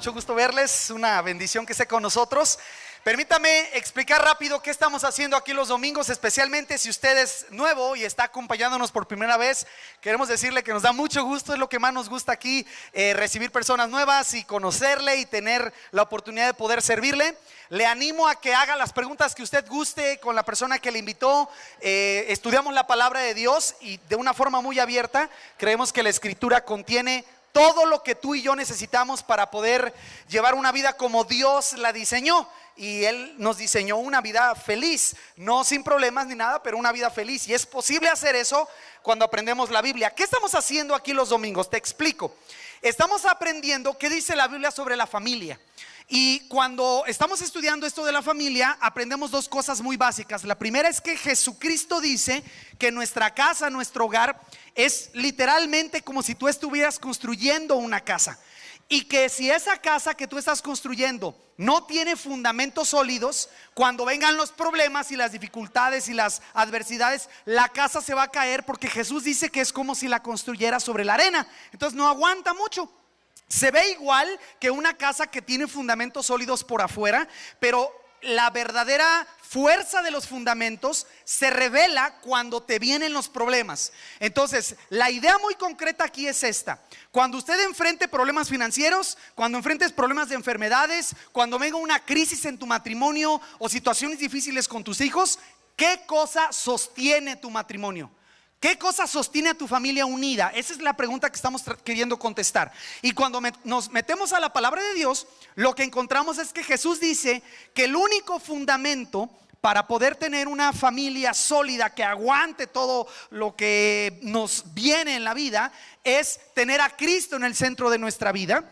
mucho gusto verles, una bendición que esté con nosotros. Permítame explicar rápido qué estamos haciendo aquí los domingos, especialmente si usted es nuevo y está acompañándonos por primera vez. Queremos decirle que nos da mucho gusto, es lo que más nos gusta aquí, recibir personas nuevas y conocerle y tener la oportunidad de poder servirle. Le animo a que haga las preguntas que usted guste con la persona que le invitó. Estudiamos la palabra de Dios y de una forma muy abierta. Creemos que la Escritura contiene todo lo que tú y yo necesitamos para poder llevar una vida como Dios la diseñó. Y Él nos diseñó una vida feliz, no sin problemas ni nada, pero una vida feliz. Y es posible hacer eso cuando aprendemos la Biblia. ¿Qué estamos haciendo aquí los domingos? Te explico. Estamos aprendiendo qué dice la Biblia sobre la familia. Y cuando estamos estudiando esto de la familia, aprendemos dos cosas muy básicas. La primera es que Jesucristo dice que nuestra casa, nuestro hogar, es literalmente como si tú estuvieras construyendo una casa. Y que si esa casa que tú estás construyendo no tiene fundamentos sólidos, cuando vengan los problemas y las dificultades y las adversidades, la casa se va a caer, porque Jesús dice que es como si la construyera sobre la arena. Entonces no aguanta mucho. Se ve igual que una casa que tiene fundamentos sólidos por afuera, pero la verdadera fuerza de los fundamentos se revela cuando te vienen los problemas. Entonces, la idea muy concreta aquí es esta: cuando usted enfrente problemas financieros, cuando enfrentes problemas de enfermedades, cuando venga una crisis en tu matrimonio o situaciones difíciles con tus hijos, ¿qué cosa sostiene tu matrimonio? ¿Qué cosa sostiene a tu familia unida? Esa es la pregunta que estamos queriendo contestar. Y cuando nos metemos a la palabra de Dios, lo que encontramos es que Jesús dice que el único fundamento para poder tener una familia sólida que aguante todo lo que nos viene en la vida es tener a Cristo en el centro de nuestra vida.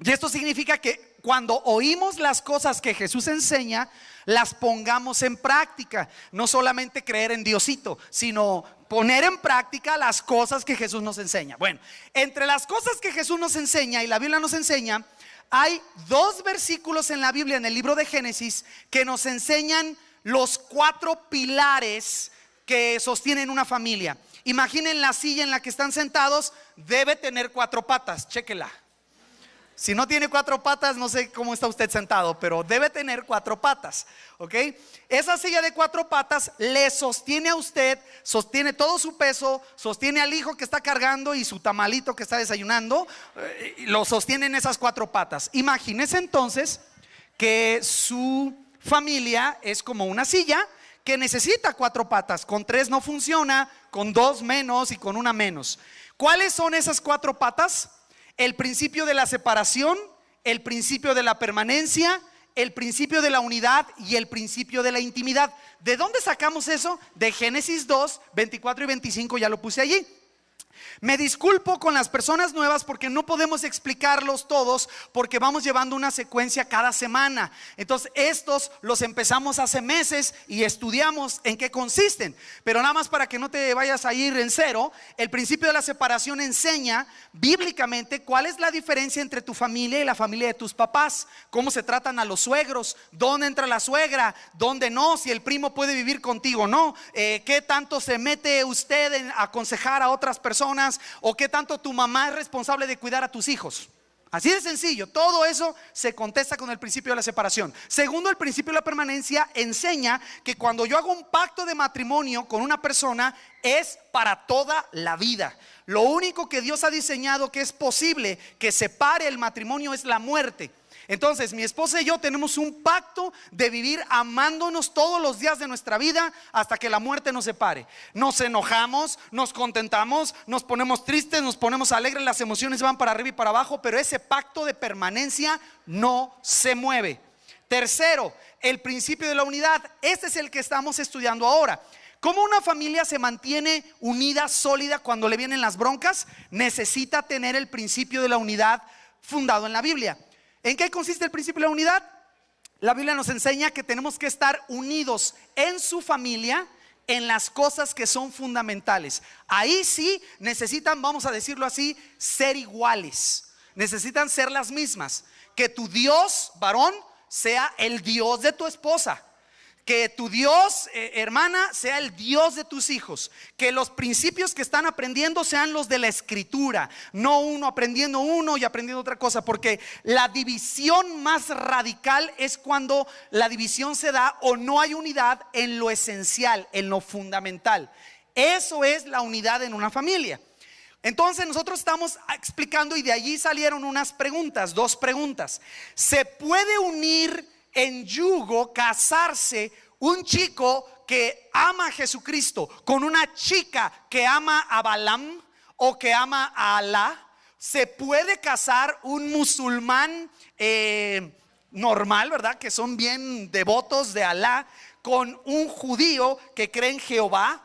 Y esto significa que cuando oímos las cosas que Jesús enseña, las pongamos en práctica. No solamente creer en Diosito, sino poner en práctica las cosas que Jesús nos enseña. Bueno, entre las cosas que Jesús nos enseña y la Biblia nos enseña, hay dos versículos en la Biblia, en el libro de Génesis, que nos enseñan los 4 pilares que sostienen una familia. Imaginen la silla en la que están sentados, debe tener 4 patas, chéquela. Si no tiene 4 patas, no sé cómo está usted sentado, pero debe tener 4 patas, ¿ok? Esa silla de 4 patas le sostiene a usted, sostiene todo su peso, sostiene al hijo que está cargando y su tamalito que está desayunando, lo sostienen esas 4 patas. Imagínese entonces que su familia es como una silla que necesita 4 patas. Con 3 no funciona, con 2 menos y con 1 menos. ¿Cuáles son esas 4 patas? El principio de la separación, el principio de la permanencia, el principio de la unidad y el principio de la intimidad. ¿De dónde sacamos eso? De Génesis 2, 24 y 25, ya lo puse allí. Me disculpo con las personas nuevas porque no podemos explicarlos todos, porque vamos llevando una secuencia cada semana. Entonces estos los empezamos hace meses y estudiamos en qué consisten. Pero nada más para que no te vayas a ir en cero, el principio de la separación enseña bíblicamente cuál es la diferencia entre tu familia y la familia de tus papás. Cómo se tratan a los suegros, dónde entra la suegra, dónde no, si el primo puede vivir contigo o no, qué tanto se mete usted en aconsejar a otras personas, o qué tanto tu mamá es responsable de cuidar a tus hijos. Así de sencillo. Todo eso se contesta con el principio de la separación. Segundo, el principio de la permanencia enseña que cuando yo hago un pacto de matrimonio con una persona, es para toda la vida. Lo único que Dios ha diseñado que es posible que separe el matrimonio es la muerte. Entonces mi esposa y yo tenemos un pacto de vivir amándonos todos los días de nuestra vida hasta que la muerte nos separe. Nos enojamos, nos contentamos, nos ponemos tristes, nos ponemos alegres, las emociones van para arriba y para abajo, pero ese pacto de permanencia no se mueve. Tercero, el principio de la unidad. Este es el que estamos estudiando ahora. ¿Cómo una familia se mantiene unida, sólida cuando le vienen las broncas? Necesita tener el principio de la unidad fundado en la Biblia. ¿En qué consiste el principio de la unidad? La Biblia nos enseña que tenemos que estar unidos en su familia en las cosas que son fundamentales. Ahí sí necesitan, vamos a decirlo así, ser iguales. Necesitan ser las mismas. Que tu Dios, varón, sea el Dios de tu esposa. Que tu Dios, hermana, sea el Dios de tus hijos. Que los principios que están aprendiendo sean los de la Escritura, no uno aprendiendo uno y aprendiendo otra cosa. Porque la división más radical es cuando la división se da o no hay unidad en lo esencial, en lo fundamental. Eso es la unidad en una familia. Entonces nosotros estamos explicando y de allí salieron unas preguntas, dos preguntas. ¿Se puede unir en yugo, casarse, un chico que ama a Jesucristo con una chica que ama a Balaam o que ama a Alá? ¿Se puede casar un musulmán normal, verdad, que son bien devotos de Alá, con un judío que cree en Jehová?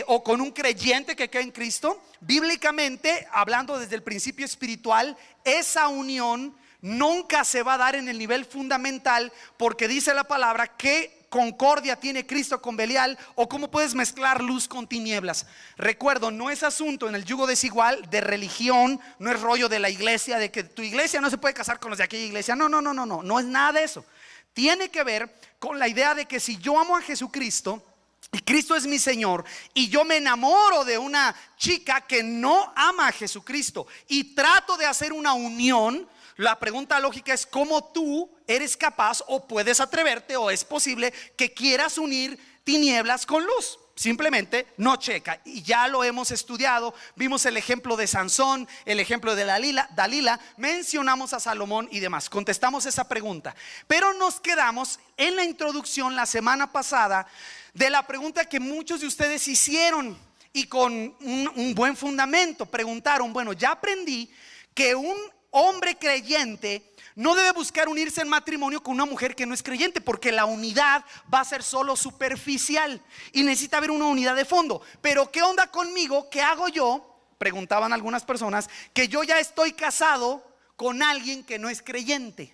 O con un creyente que cree en Cristo? Bíblicamente, hablando desde el principio espiritual, esa unión nunca se va a dar en el nivel fundamental, porque dice la palabra que concordia tiene Cristo con Belial, o cómo puedes mezclar luz con tinieblas. Recuerdo, no es asunto en el yugo desigual de religión, no es rollo de la iglesia, de que tu iglesia no se puede casar con los de aquella iglesia. No es nada de eso. Tiene que ver con la idea de que si yo amo a Jesucristo y Cristo es mi Señor, y yo me enamoro de una chica que no ama a Jesucristo y trato de hacer una unión, la pregunta lógica es: ¿cómo tú eres capaz o puedes atreverte o es posible que quieras unir tinieblas con luz? Simplemente no checa. Y ya lo hemos estudiado. Vimos el ejemplo de Sansón, el ejemplo de Dalila, mencionamos a Salomón y demás. Contestamos esa pregunta, pero nos quedamos en la introducción la semana pasada de la pregunta que muchos de ustedes hicieron, y con un buen fundamento preguntaron: bueno, ya aprendí que un hombre creyente no debe buscar unirse en matrimonio con una mujer que no es creyente, porque la unidad va a ser solo superficial y necesita haber una unidad de fondo. Pero ¿qué onda conmigo? ¿Qué hago yo? Preguntaban algunas personas, que yo ya estoy casado con alguien que no es creyente.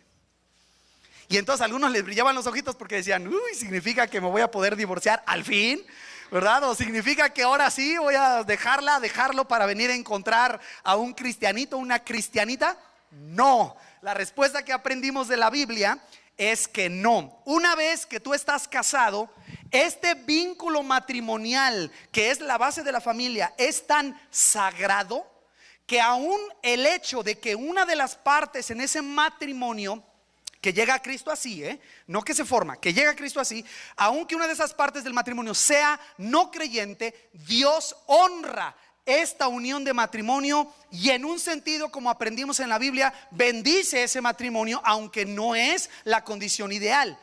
Y entonces a algunos les brillaban los ojitos porque decían: uy, significa que me voy a poder divorciar al fin, ¿verdad? O significa que ahora sí voy a dejarlo para venir a encontrar a un cristianito, una cristianita. No, la respuesta que aprendimos de la Biblia es que no. Una vez que tú estás casado, este vínculo matrimonial, que es la base de la familia, es tan sagrado que aún el hecho de que una de las partes en ese matrimonio, que llega a Cristo así, no que se forma, que llega a Cristo así, aunque una de esas partes del matrimonio sea no creyente, Dios honra esta unión de matrimonio, y en un sentido, como aprendimos en la Biblia, bendice ese matrimonio, aunque no es la condición ideal.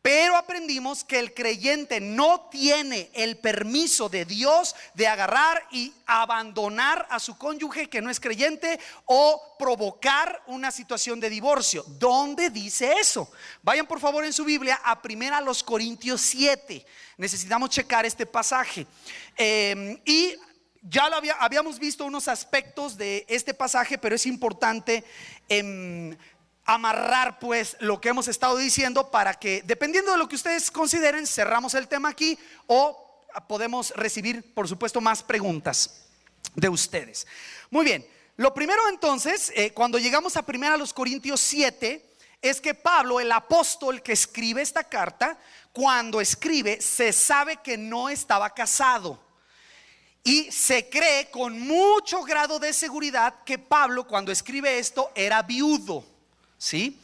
Pero aprendimos que el creyente no tiene el permiso de Dios de agarrar y abandonar a su cónyuge que no es creyente, o provocar una situación de divorcio. ¿Dónde dice eso? Vayan por favor en su Biblia a 1 Corintios 7. Necesitamos checar este pasaje. Y ya habíamos visto unos aspectos de este pasaje, pero es importante amarrar pues lo que hemos estado diciendo, para que, dependiendo de lo que ustedes consideren, cerramos el tema aquí o podemos recibir, por supuesto, más preguntas de ustedes. Muy bien, lo primero entonces, cuando llegamos a 1 Corintios 7, es que Pablo, el apóstol que escribe esta carta, cuando escribe, se sabe que no estaba casado. Y se cree con mucho grado de seguridad que Pablo, cuando escribe esto, era viudo, ¿sí?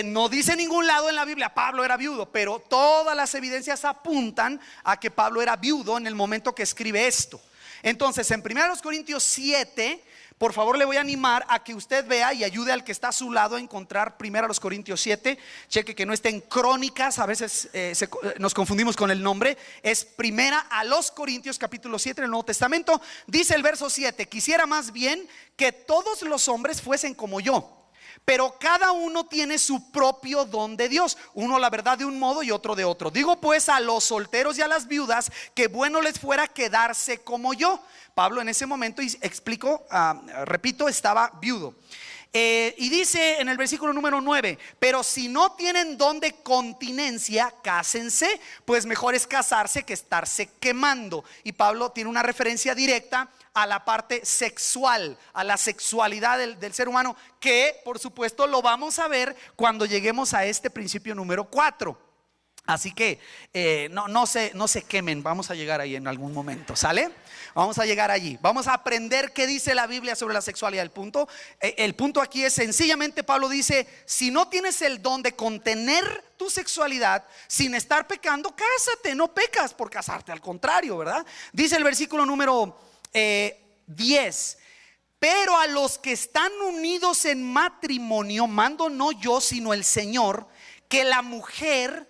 No dice en ningún lado en la Biblia Pablo era viudo, pero todas las evidencias apuntan a que Pablo era viudo en el momento que escribe esto. Entonces, en 1 Corintios 7, por favor le voy a animar a que usted vea y ayude al que está a su lado a encontrar 1 Corintios 7. Cheque que no esté en Crónicas, a veces nos confundimos con el nombre. Es 1 Corintios capítulo 7 en el Nuevo Testamento. Dice el verso 7: quisiera más bien que todos los hombres fuesen como yo, pero cada uno tiene su propio don de Dios, uno la verdad de un modo y otro de otro. Digo pues a los solteros y a las viudas que bueno les fuera quedarse como yo. Pablo en ese momento, y explico, repito, estaba viudo. Y dice en el versículo número 9: pero si no tienen don de continencia, cásense, pues mejor es casarse que estarse quemando. Y Pablo tiene una referencia directa a la parte sexual, a la sexualidad del ser humano, que por supuesto lo vamos a ver cuando lleguemos a este principio número 4. Así que no se quemen, vamos a llegar ahí en algún momento, ¿sale? Vamos a llegar allí, vamos a aprender qué dice la Biblia sobre la sexualidad. El punto aquí es sencillamente, Pablo dice, si no tienes el don de contener tu sexualidad sin estar pecando, cásate, no pecas por casarte, al contrario, ¿verdad? Dice el versículo número 10. Pero a los que están unidos en matrimonio, mando no yo sino el Señor, que la mujer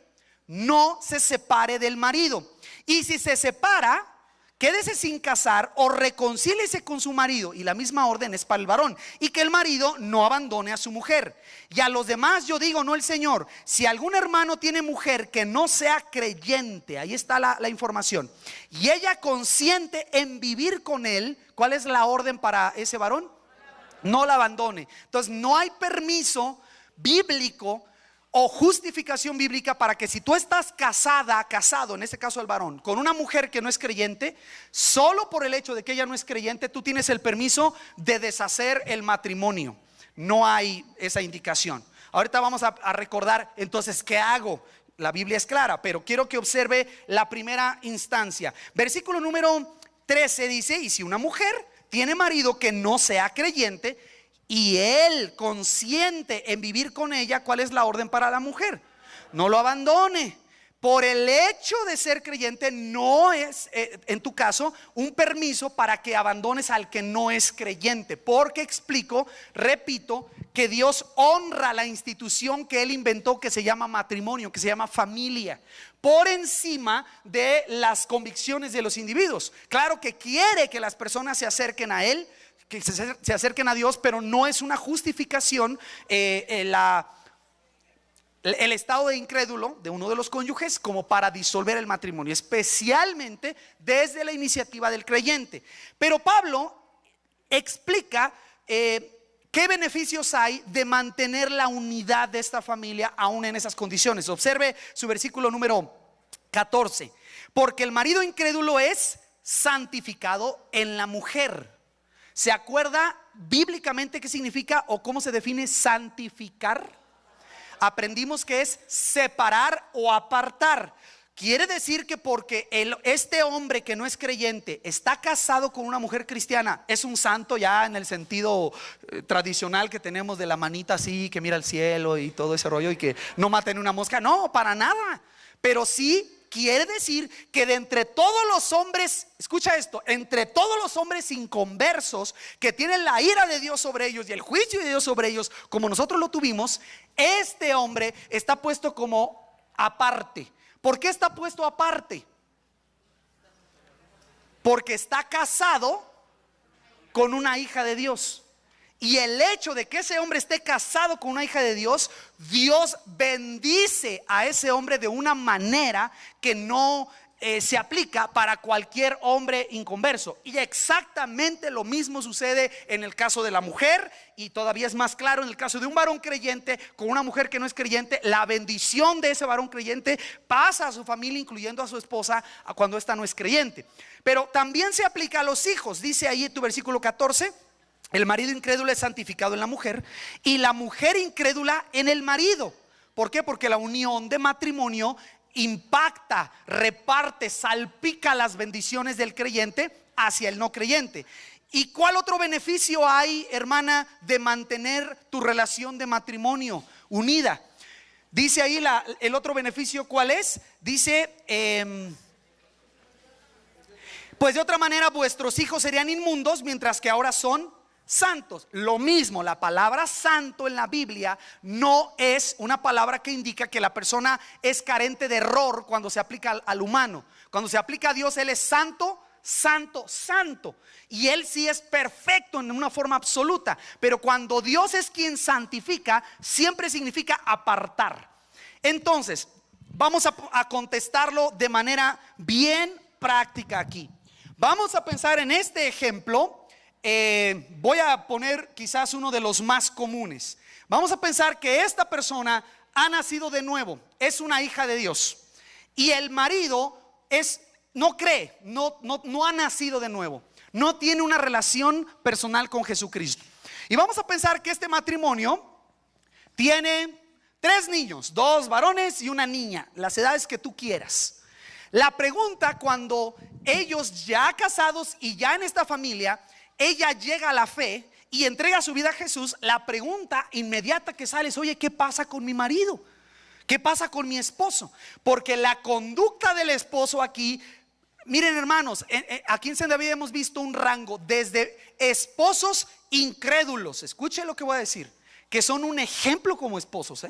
no se separe del marido. Y si se separa, quédese sin casar o reconcíliese con su marido. Y la misma orden es para el varón. Y que el marido no abandone a su mujer. Y a los demás yo digo, no el Señor, si algún hermano tiene mujer que no sea creyente, ahí está la información, y ella consiente en vivir con él, ¿cuál es la orden para ese varón? No la abandone. Entonces no hay permiso bíblico o justificación bíblica para que si tú estás casado, en este caso el varón, con una mujer que no es creyente, solo por el hecho de que ella no es creyente, tú tienes el permiso de deshacer el matrimonio. No hay esa indicación. Ahorita vamos a recordar entonces qué hago. La Biblia es clara, pero quiero que observe la primera instancia. Versículo número 13 dice, y si una mujer tiene marido que no sea creyente y él consiente en vivir con ella, ¿cuál es la orden para la mujer? No lo abandone. Por el hecho de ser creyente no es, en tu caso, un permiso para que abandones al que no es creyente. Porque repito, que Dios honra la institución que Él inventó, que se llama matrimonio, que se llama familia, por encima de las convicciones de los individuos. Claro que quiere que las personas se acerquen a Él, que se acerquen a Dios, pero no es una justificación el estado de incrédulo de uno de los cónyuges como para disolver el matrimonio, especialmente desde la iniciativa del creyente. Pero Pablo explica qué beneficios hay de mantener la unidad de esta familia aún en esas condiciones. Observe su versículo número 14. Porque el marido incrédulo es santificado en la mujer. ¿Se acuerda bíblicamente qué significa o cómo se define santificar? Aprendimos que es separar o apartar. Quiere decir que porque este hombre que no es creyente está casado con una mujer cristiana, es un santo ya en el sentido tradicional que tenemos de la manita así, que mira al cielo y todo ese rollo y que no maten una mosca. No, para nada. Pero sí quiere decir que de entre todos los hombres, escucha esto, entre todos los hombres inconversos que tienen la ira de Dios sobre ellos y el juicio de Dios sobre ellos, como nosotros lo tuvimos, este hombre está puesto como aparte. ¿Por qué está puesto aparte? Porque está casado con una hija de Dios. Y el hecho de que ese hombre esté casado con una hija de Dios, Dios bendice a ese hombre de una manera que no se aplica para cualquier hombre inconverso. Y exactamente lo mismo sucede en el caso de la mujer, y todavía es más claro en el caso de un varón creyente con una mujer que no es creyente. La bendición de ese varón creyente pasa a su familia, incluyendo a su esposa, cuando esta no es creyente. Pero también se aplica a los hijos. Dice ahí en tu versículo 14: el marido incrédulo es santificado en la mujer y la mujer incrédula en el marido. ¿Por qué? Porque la unión de matrimonio impacta, reparte, salpica las bendiciones del creyente hacia el no creyente. ¿Y cuál otro beneficio hay, hermana, de mantener tu relación de matrimonio unida? Dice ahí el otro beneficio, ¿cuál es? Dice, pues de otra manera vuestros hijos serían inmundos, mientras que ahora son santos. Lo mismo, la palabra santo en la Biblia no es una palabra que indica que la persona es carente de error cuando se aplica al humano. Cuando se aplica a Dios, Él es santo, santo, santo, y Él sí es perfecto en una forma absoluta. Pero cuando Dios es quien santifica, siempre significa apartar. Entonces, vamos a contestarlo de manera bien práctica aquí. Vamos a pensar en este ejemplo. Voy a poner quizás uno de los más comunes. Vamos a pensar que esta persona ha nacido de nuevo, es una hija de Dios, y el marido no cree, no ha nacido de nuevo, no tiene una relación personal con Jesucristo. Y vamos a pensar que este matrimonio tiene 3 niños, 2 varones y una niña, las edades que tú quieras. La pregunta, cuando ellos ya casados y ya en esta familia, ella llega a la fe y entrega su vida a Jesús, la pregunta inmediata que sale es: oye, ¿qué pasa con mi marido? ¿Qué pasa con mi esposo? Porque la conducta del esposo aquí, miren hermanos, aquí en San David hemos visto un rango desde esposos incrédulos, escuche lo que voy a decir, que son un ejemplo como esposos,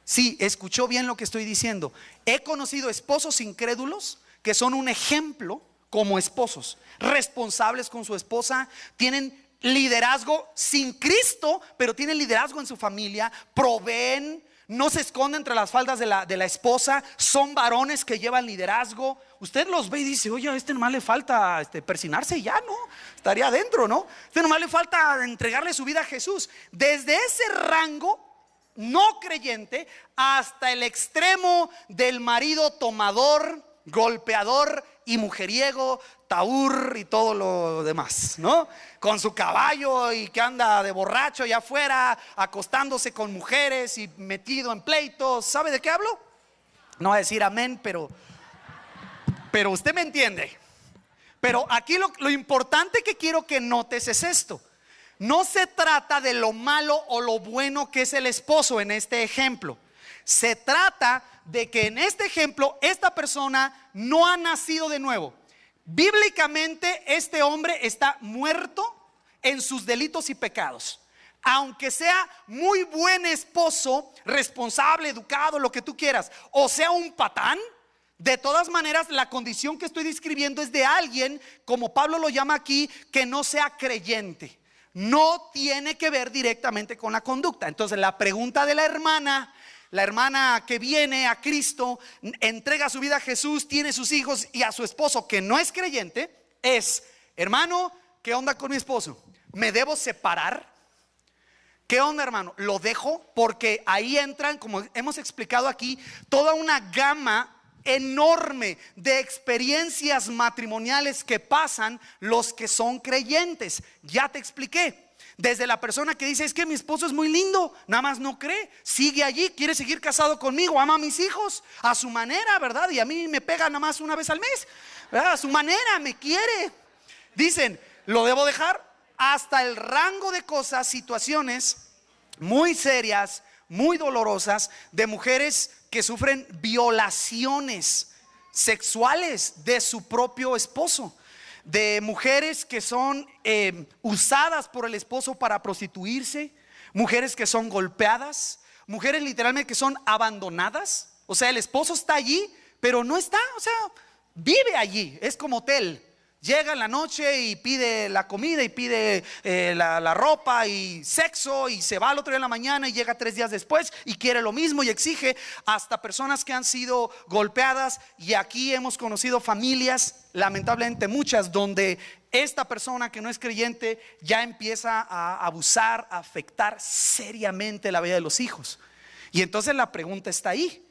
Sí, escuchó bien lo que estoy diciendo. He conocido esposos incrédulos que son un ejemplo como esposos, responsables con su esposa, tienen liderazgo sin Cristo, pero tienen liderazgo en su familia, proveen, no se esconden entre las faldas de la esposa, son varones que llevan liderazgo. Usted los ve y dice: oye, a este nomás le falta persinarse y ya, ¿no? Estaría adentro, ¿no? Este nomás le falta entregarle su vida a Jesús. Desde ese rango no creyente hasta el extremo del marido tomador, golpeador y mujeriego, taur y todo lo demás, ¿no? Con su caballo y que anda de borracho allá afuera, acostándose con mujeres y metido en pleitos. ¿Sabe de qué hablo? No voy a decir amén, pero usted me entiende. Pero aquí lo importante que quiero que notes es esto: no se trata de lo malo o lo bueno que es el esposo en este ejemplo. Se trata de que en este ejemplo esta persona no ha nacido de nuevo. Bíblicamente este hombre está muerto en sus delitos y pecados. Aunque sea muy buen esposo, responsable, educado, lo que tú quieras, o sea un patán, de todas maneras la condición que estoy describiendo es de alguien, como Pablo lo llama aquí, que no sea creyente. No tiene que ver directamente con la conducta. Entonces la pregunta de la hermana que viene a Cristo, entrega su vida a Jesús, tiene sus hijos y a su esposo que no es creyente, es: hermano, ¿qué onda con mi esposo? ¿Me debo separar? ¿Qué onda, hermano? ¿Lo dejo? Porque ahí entran, como hemos explicado aquí, toda una gama enorme de experiencias matrimoniales que pasan los que son creyentes. Ya te expliqué. Desde la persona que dice: es que mi esposo es muy lindo, nada más no cree, sigue allí, quiere seguir casado conmigo, ama a mis hijos a su manera, ¿verdad? Y a mí me pega nada más una vez al mes, ¿verdad? A su manera, me quiere. Dicen: lo debo dejar. Hasta el rango de cosas, situaciones muy serias, muy dolorosas, de mujeres que sufren violaciones sexuales de su propio esposo, de mujeres que son usadas por el esposo para prostituirse, mujeres que son golpeadas, mujeres literalmente que son abandonadas. O sea, el esposo está allí, pero no está, o sea, vive allí, es como hotel. Llega en la noche y pide la comida y pide la ropa y sexo, y se va al otro día en la mañana y llega 3 días después y quiere lo mismo y exige. Hasta personas que han sido golpeadas. Y aquí hemos conocido familias, lamentablemente muchas, donde esta persona que no es creyente ya empieza a abusar, a afectar seriamente la vida de los hijos. Y entonces la pregunta está ahí,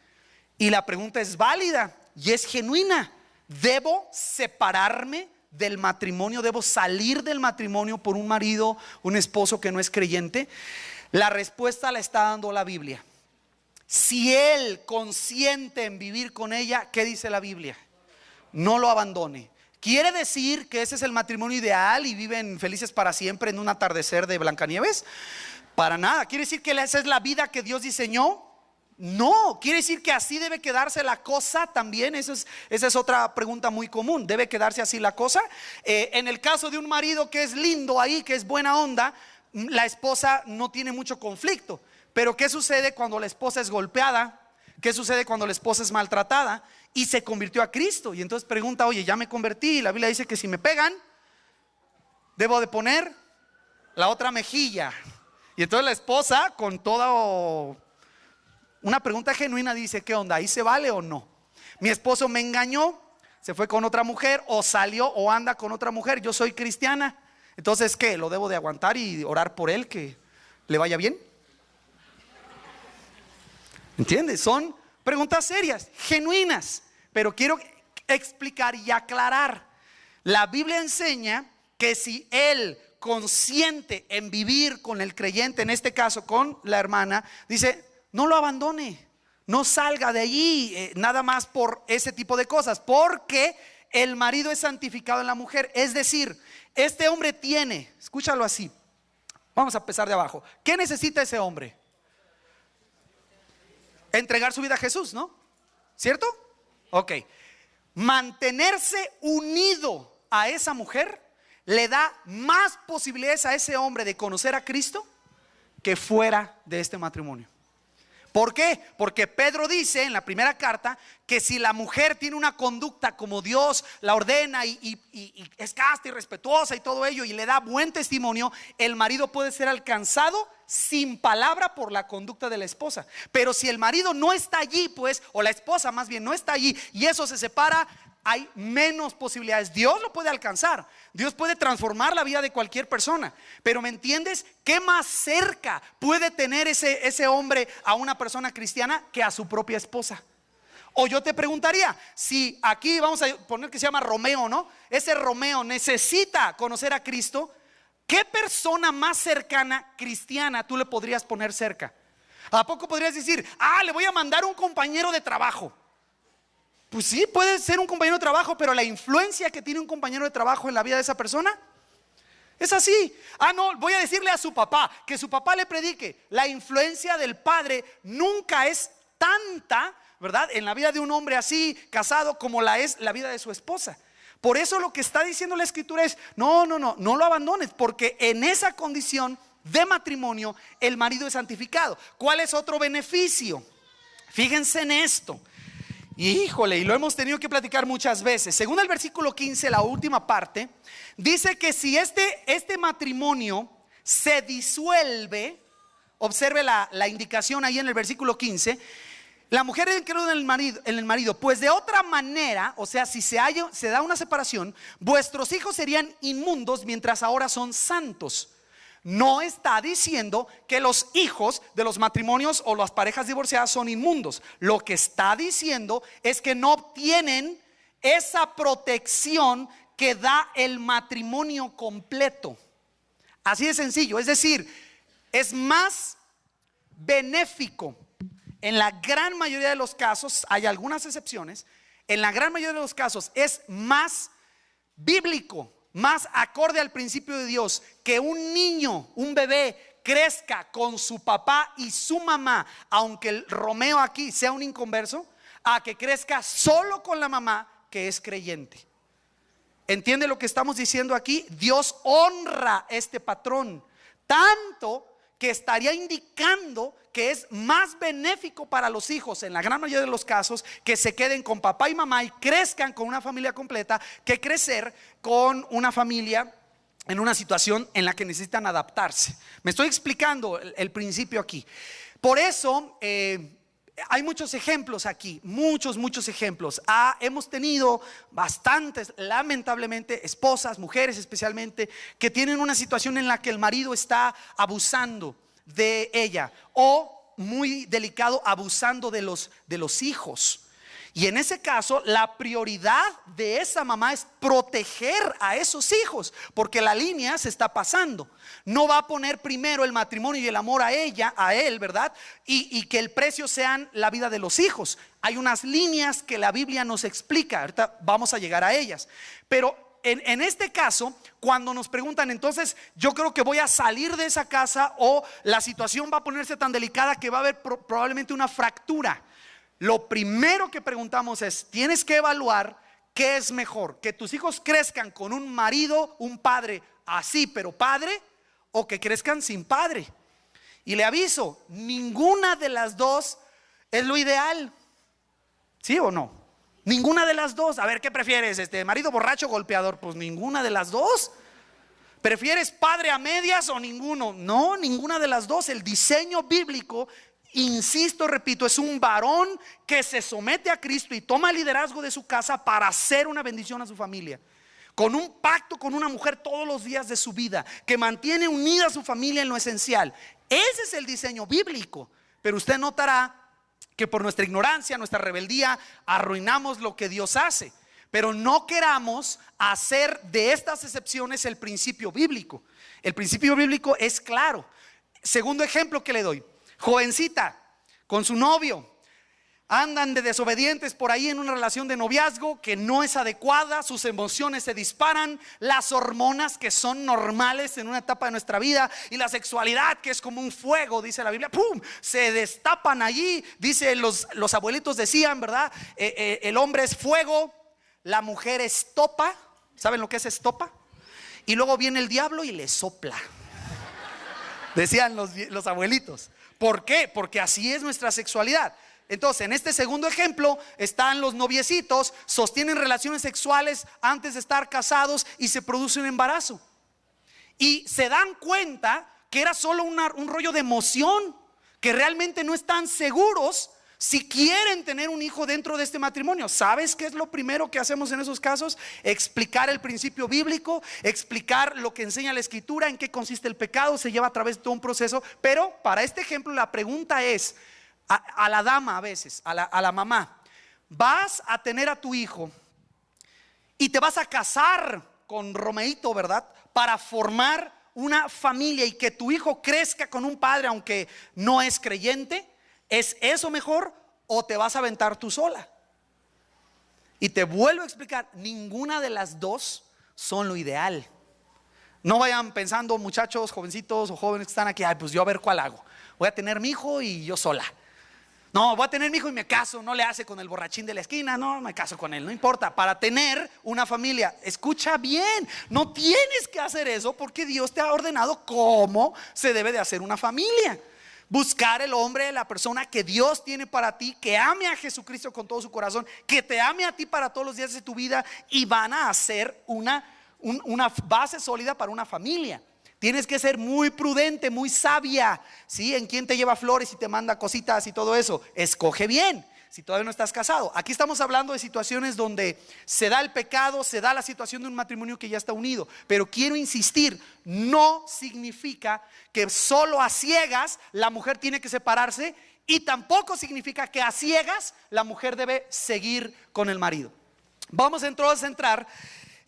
y la pregunta es válida y es genuina: ¿debo separarme del matrimonio? ¿Debo salir del matrimonio por un marido, un esposo que no es creyente? La respuesta la está dando la Biblia. Si él consiente en vivir con ella, ¿qué dice la Biblia? No lo abandone. ¿Quiere decir que ese es el matrimonio ideal y viven felices para siempre en un atardecer de Blancanieves? Para nada. ¿Quiere decir que esa es la vida que Dios diseñó? No. ¿Quiere decir que así debe quedarse la cosa también? Esa es otra pregunta muy común. ¿Debe quedarse así la cosa? En el caso de un marido que es lindo ahí, que es buena onda, la esposa no tiene mucho conflicto. Pero ¿qué sucede cuando la esposa es golpeada? ¿Qué sucede cuando la esposa es maltratada y se convirtió a Cristo? Y entonces pregunta: oye, ya me convertí, y la Biblia dice que si me pegan, debo de poner la otra mejilla. Y entonces la esposa, con toda una pregunta genuina, dice: ¿qué onda? ¿Ahí se vale o no? Mi esposo me engañó, se fue con otra mujer, o salió o anda con otra mujer. Yo soy cristiana, entonces ¿qué? ¿Lo debo de aguantar y orar por él que le vaya bien? ¿Entiendes? Son preguntas serias, genuinas, pero quiero explicar y aclarar. La Biblia enseña que si él consiente en vivir con el creyente, en este caso con la hermana, dice: no lo abandone, no salga de allí nada más por ese tipo de cosas, porque el marido es santificado en la mujer. Es decir, este hombre tiene, escúchalo así, vamos a empezar de abajo. ¿Qué necesita ese hombre? Entregar su vida a Jesús, ¿no? ¿Cierto? Ok. Mantenerse unido a esa mujer le da más posibilidades a ese hombre de conocer a Cristo que fuera de este matrimonio. ¿Por qué? Porque Pedro dice en la primera carta que si la mujer tiene una conducta como Dios la ordena y es casta y respetuosa y todo ello, y le da buen testimonio, el marido puede ser alcanzado sin palabra por la conducta de la esposa. Pero si el marido no está allí, pues, o la esposa más bien no está allí, y eso se separa, hay menos posibilidades. Dios lo puede alcanzar, Dios puede transformar la vida de cualquier persona, pero ¿me entiendes? ¿Qué más cerca puede tener ese hombre a una persona cristiana que a su propia esposa? O yo te preguntaría, si aquí vamos a poner que se llama Romeo, ¿no? Ese Romeo necesita conocer a Cristo, ¿qué persona más cercana cristiana tú le podrías poner cerca? ¿A poco podrías decir, le voy a mandar un compañero de trabajo? Pues sí, puede ser un compañero de trabajo, pero la influencia que tiene un compañero de trabajo en la vida de esa persona es así. No, voy a decirle a su papá, que su papá le predique. La influencia del padre nunca es tanta, ¿verdad?, en la vida de un hombre así, casado, como la es la vida de su esposa. Por eso lo que está diciendo la escritura es, no lo abandones, porque en esa condición de matrimonio el marido es santificado. ¿Cuál es otro beneficio? Fíjense en esto. Híjole, y lo hemos tenido que platicar muchas veces. Según el versículo 15, la última parte, dice que si este matrimonio se disuelve, observe la indicación ahí en el versículo 15, la mujer incluye en el marido, pues de otra manera, o sea, si se da una separación, vuestros hijos serían inmundos mientras ahora son santos. No está diciendo que los hijos de los matrimonios o las parejas divorciadas son inmundos. Lo que está diciendo es que no obtienen esa protección que da el matrimonio completo. Así de sencillo. Es decir, es más benéfico en la gran mayoría de los casos. Hay algunas excepciones. En la gran mayoría de los casos es más bíblico, más acorde al principio de Dios, que un niño, un bebé, crezca con su papá y su mamá, aunque el Romeo aquí sea un inconverso, a que crezca solo con la mamá que es creyente. ¿Entiende lo que estamos diciendo aquí? Dios honra este patrón, tanto que estaría indicando que es más benéfico para los hijos, en la gran mayoría de los casos, que se queden con papá y mamá y crezcan con una familia completa, que crecer con una familia en una situación en la que necesitan adaptarse. Me estoy explicando el principio aquí. Por eso hay muchos ejemplos aquí, muchos ejemplos. Hemos tenido bastantes, lamentablemente, esposas, mujeres especialmente, que tienen una situación en la que el marido está abusando de ella, o muy delicado, abusando de los hijos. Y en ese caso la prioridad de esa mamá es proteger a esos hijos, porque la línea se está pasando. No va a poner primero el matrimonio y el amor a ella, a él, ¿verdad? Y que el precio sean la vida de los hijos. Hay unas líneas que la Biblia nos explica. Ahorita vamos a llegar a ellas. Pero en este caso, cuando nos preguntan, entonces yo creo que voy a salir de esa casa, o la situación va a ponerse tan delicada que va a haber probablemente una fractura. Lo primero que preguntamos es, tienes que evaluar qué es mejor: que tus hijos crezcan con un marido, un padre así pero padre, o que crezcan sin padre. Y le aviso, ninguna de las dos es lo ideal. ¿Sí o no? Ninguna de las dos. A ver, ¿qué prefieres? ¿Marido borracho, golpeador? Pues ninguna de las dos. ¿Prefieres padre a medias o ninguno? No, ninguna de las dos. El diseño bíblico, insisto, repito, es un varón que se somete a Cristo y toma el liderazgo de su casa para hacer una bendición a su familia, con un pacto con una mujer todos los días de su vida, que mantiene unida a su familia en lo esencial. Ese es el diseño bíblico. Pero usted notará que por nuestra ignorancia, nuestra rebeldía, arruinamos lo que Dios hace. Pero no queramos hacer de estas excepciones el principio bíblico. El principio bíblico es claro. Segundo ejemplo que le doy: jovencita, con su novio. Andan de desobedientes por ahí en una relación de noviazgo que no es adecuada, sus emociones se disparan, las hormonas que son normales en una etapa de nuestra vida y la sexualidad que es como un fuego, dice la Biblia, ¡pum!, se destapan allí. Dice, los abuelitos decían, ¿verdad? El hombre es fuego, la mujer es estopa. ¿Saben lo que es estopa? Y luego viene el diablo y le sopla. Decían los abuelitos. ¿Por qué? Porque así es nuestra sexualidad. Entonces, en este segundo ejemplo están los noviecitos, sostienen relaciones sexuales antes de estar casados y se produce un embarazo. Y se dan cuenta que era solo un rollo de emoción, que realmente no están seguros si quieren tener un hijo dentro de este matrimonio. ¿Sabes qué es lo primero que hacemos en esos casos? Explicar el principio bíblico, explicar lo que enseña la Escritura, en qué consiste el pecado, se lleva a través de todo un proceso. Pero para este ejemplo la pregunta es, a la dama a veces, a la mamá, vas a tener a tu hijo y te vas a casar con Romeito, ¿verdad? Para formar una familia y que tu hijo crezca con un padre aunque no es creyente. ¿Es eso mejor o te vas a aventar tú sola? Y te vuelvo a explicar, ninguna de las dos son lo ideal. No vayan pensando, muchachos, jovencitos o jóvenes que están aquí, ay, pues yo a ver cuál hago. Voy a tener mi hijo y yo sola. No, voy a tener mi hijo y me caso. No le hace con el borrachín de la esquina, no, me caso con él, no importa. Para tener una familia, escucha bien, no tienes que hacer eso porque Dios te ha ordenado cómo se debe de hacer una familia. Buscar el hombre, la persona que Dios tiene para ti, que ame a Jesucristo con todo su corazón, que te ame a ti para todos los días de tu vida, y van a hacer una base sólida para una familia. Tienes que ser muy prudente, muy sabia, ¿sí? En quién te lleva flores y te manda cositas y todo eso. Escoge bien si todavía no estás casado. Aquí estamos hablando de situaciones donde se da el pecado, se da la situación de un matrimonio que ya está unido. Pero quiero insistir, no significa que solo a ciegas la mujer tiene que separarse, y tampoco significa que a ciegas la mujer debe seguir con el marido. Vamos entonces a entrar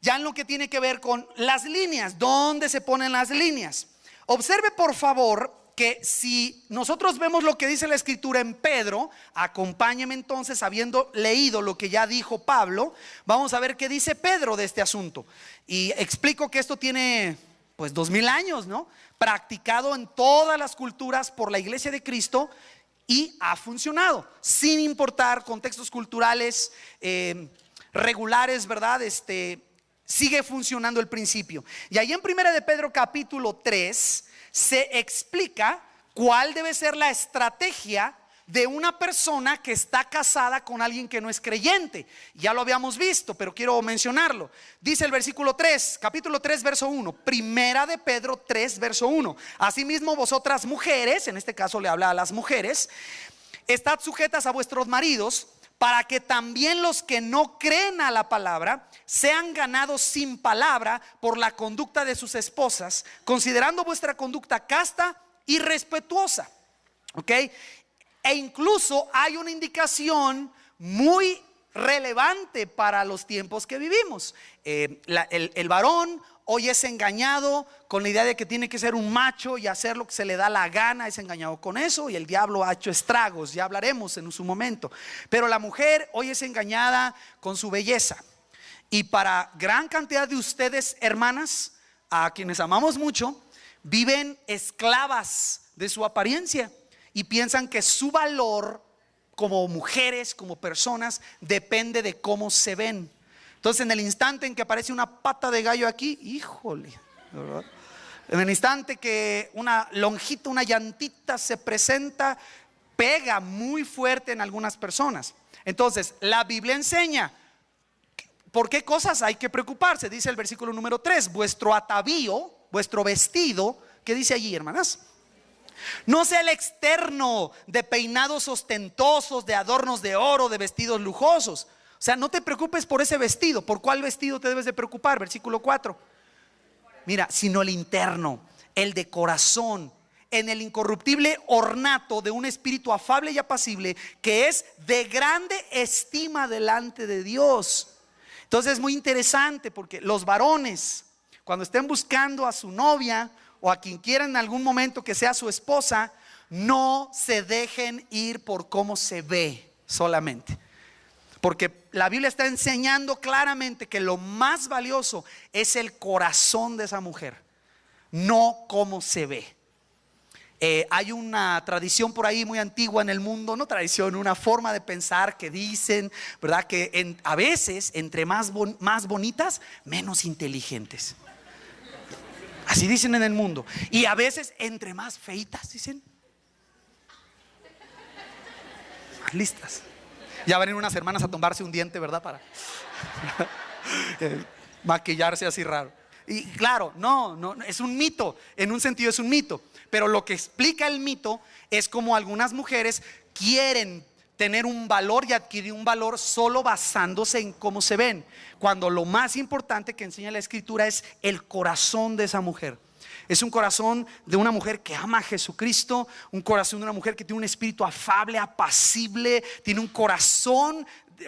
ya en lo que tiene que ver con las líneas. ¿Dónde se ponen las líneas? Observe por favor que si nosotros vemos lo que dice la Escritura en Pedro, acompáñeme entonces, habiendo leído lo que ya dijo Pablo, vamos a ver qué dice Pedro de este asunto. Y explico que esto tiene pues 2000 años, ¿no? Practicado en todas las culturas por la Iglesia de Cristo, y ha funcionado sin importar contextos culturales regulares, ¿verdad? Sigue funcionando el principio. Y ahí en 1 de Pedro capítulo 3 se explica cuál debe ser la estrategia de una persona que está casada con alguien que no es creyente. Ya lo habíamos visto, pero quiero mencionarlo. Dice el versículo 3, capítulo 3 verso 1, 1 de Pedro 3 verso 1: asimismo vosotras mujeres, en este caso le habla a las mujeres, estad sujetas a vuestros maridos, para que también los que no creen a la palabra sean ganados sin palabra por la conducta de sus esposas, considerando vuestra conducta casta y respetuosa. ¿Ok? E incluso hay una indicación muy relevante para los tiempos que vivimos. El varón hoy es engañado con la idea de que tiene que ser un macho y hacer lo que se le da la gana, es engañado con eso, y el diablo ha hecho estragos, ya hablaremos en su momento. Pero la mujer hoy es engañada con su belleza. Y para gran cantidad de ustedes, hermanas, a quienes amamos mucho, viven esclavas de su apariencia y piensan que su valor como mujeres, como personas, depende de cómo se ven. Entonces, en el instante en que aparece una pata de gallo aquí, híjole, ¿verdad? En el instante que una lonjita, una llantita se presenta, pega muy fuerte en algunas personas. Entonces, la Biblia enseña por qué cosas hay que preocuparse. Dice el versículo número 3: vuestro atavío, vuestro vestido, ¿qué dice allí, hermanas? No sea el externo de peinados ostentosos, de adornos de oro, de vestidos lujosos. O sea, no te preocupes por ese vestido. ¿Por cuál vestido te debes de preocupar? Versículo 4. Mira, sino el interno, el de corazón, en el incorruptible ornato de un espíritu afable y apacible, que es de grande estima delante de Dios. Entonces es muy interesante porque los varones, cuando estén buscando a su novia o a quien quieran en algún momento que sea su esposa, no se dejen ir por cómo se ve solamente. Porque la Biblia está enseñando claramente que lo más valioso es el corazón de esa mujer, no cómo se ve. Hay una tradición por ahí muy antigua en el mundo, no tradición, una forma de pensar que dicen, ¿verdad? Que a veces entre más bonitas, menos inteligentes. Así dicen en el mundo. Y a veces entre más feitas, dicen, más listas. Ya van a ir unas hermanas a tomarse un diente, ¿verdad? Para maquillarse así raro. Y claro, no, es un mito. En un sentido es un mito. Pero lo que explica el mito es como algunas mujeres quieren tener un valor y adquirir un valor solo basándose en cómo se ven, cuando lo más importante que enseña la Escritura es el corazón de esa mujer. Es un corazón de una mujer que ama a Jesucristo, un corazón de una mujer que tiene un espíritu afable, apacible, tiene un corazón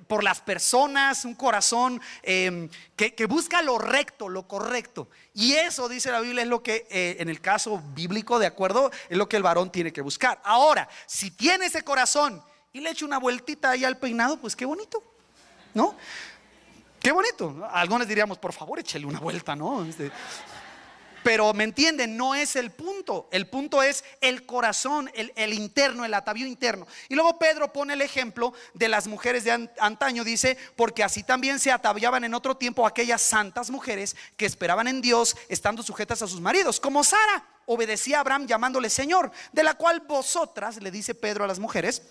por las personas, un corazón que busca lo recto, lo correcto. Y eso, dice la Biblia, es lo que en el caso bíblico, de acuerdo, es lo que el varón tiene que buscar. Ahora, si tiene ese corazón y le echa una vueltita ahí al peinado, pues qué bonito, ¿no? Qué bonito. Algunos diríamos, por favor, échale una vuelta, ¿no? Pero me entienden, no es el punto. El punto es el corazón, el interno, el atavío interno. Y luego Pedro pone el ejemplo de las mujeres de antaño. Dice, porque así también se ataviaban en otro tiempo aquellas santas mujeres que esperaban en Dios, estando sujetas a sus maridos, como Sara obedecía a Abraham llamándole Señor, de la cual vosotras, le dice Pedro a las mujeres,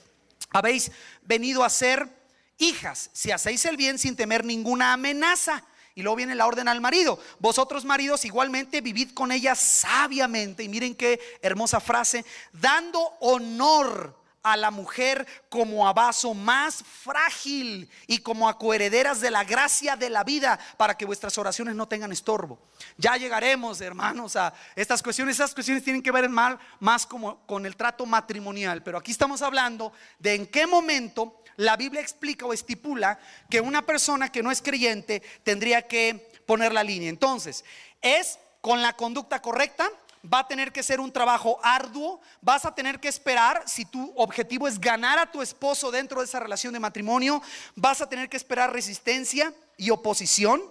habéis venido a ser hijas, si hacéis el bien sin temer ninguna amenaza. Y luego viene la orden al marido: vosotros maridos igualmente vivid con ella sabiamente. Y miren qué hermosa frase: dando honor a la mujer como a vaso más frágil y como a coherederas de la gracia de la vida, para que vuestras oraciones no tengan estorbo. Ya llegaremos, hermanos, a estas cuestiones. Estas cuestiones tienen que ver más como con el trato matrimonial, pero aquí estamos hablando de en qué momento la Biblia explica o estipula que una persona que no es creyente tendría que poner la línea. Entonces, es con la conducta correcta. Va a tener que ser un trabajo arduo. Vas a tener que esperar, si tu objetivo es ganar a tu esposo dentro de esa relación de matrimonio, vas a tener que esperar resistencia y oposición.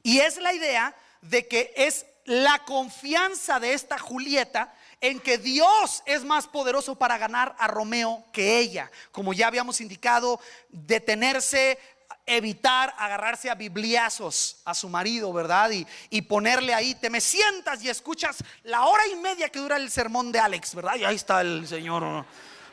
Y es la idea de que es la confianza de esta Julieta en que Dios es más poderoso para ganar a Romeo que ella. Como ya habíamos indicado, detenerse, evitar agarrarse a bibliazos a su marido, ¿verdad? Y ponerle ahí, te me sientas y escuchas la hora y media que dura el sermón de Alex, ¿verdad? Y ahí está el señor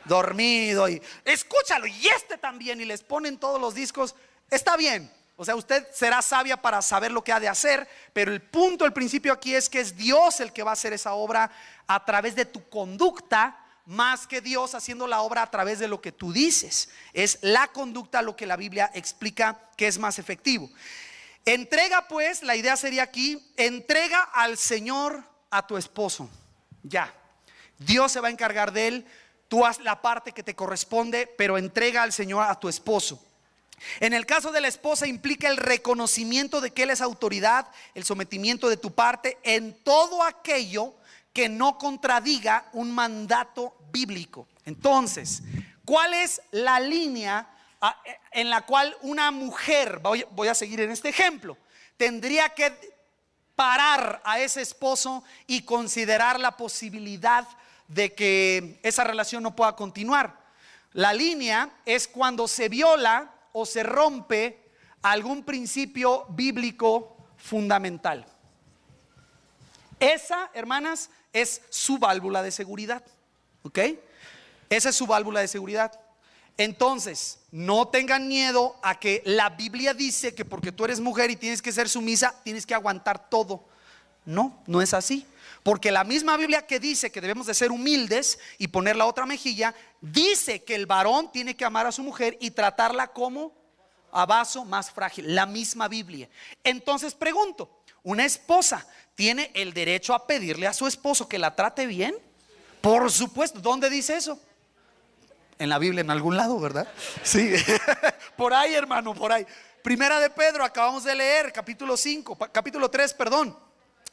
dormido, y escúchalo, y este también, y les ponen todos los discos. Está bien. O sea, usted será sabia para saber lo que ha de hacer, pero el punto, el principio aquí es que es Dios el que va a hacer esa obra a través de tu conducta, más que Dios haciendo la obra a través de lo que tú dices. Es la conducta lo que la Biblia explica que es más efectivo. Entrega, pues, la idea sería aquí: entrega al Señor a tu esposo. Ya, Dios se va a encargar de él. Tú haz la parte que te corresponde, pero entrega al Señor a tu esposo. En el caso de la esposa, implica el reconocimiento de que Él es autoridad, el sometimiento de tu parte en todo aquello que no contradiga un mandato bíblico. Entonces, ¿cuál es la línea en la cual una mujer, voy a seguir en este ejemplo, tendría que parar a ese esposo y considerar la posibilidad de que esa relación no pueda continuar? La línea es cuando se viola o se rompe algún principio bíblico fundamental. Esa, hermanas, es su válvula de seguridad. ¿Ok? Esa es su válvula de seguridad. Entonces, no tengan miedo a que la Biblia dice que porque tú eres mujer y tienes que ser sumisa, tienes que aguantar todo. No, no es así. Porque la misma Biblia que dice que debemos de ser humildes y poner la otra mejilla, dice que el varón tiene que amar a su mujer y tratarla como a vaso más frágil. La misma Biblia. Entonces pregunto, ¿una esposa tiene el derecho a pedirle a su esposo que la trate bien? Por supuesto. ¿Dónde dice eso? En la Biblia, en algún lado, ¿verdad? Sí. Por ahí, hermano, por ahí. Primera de Pedro, acabamos de leer, capítulo 3, perdón.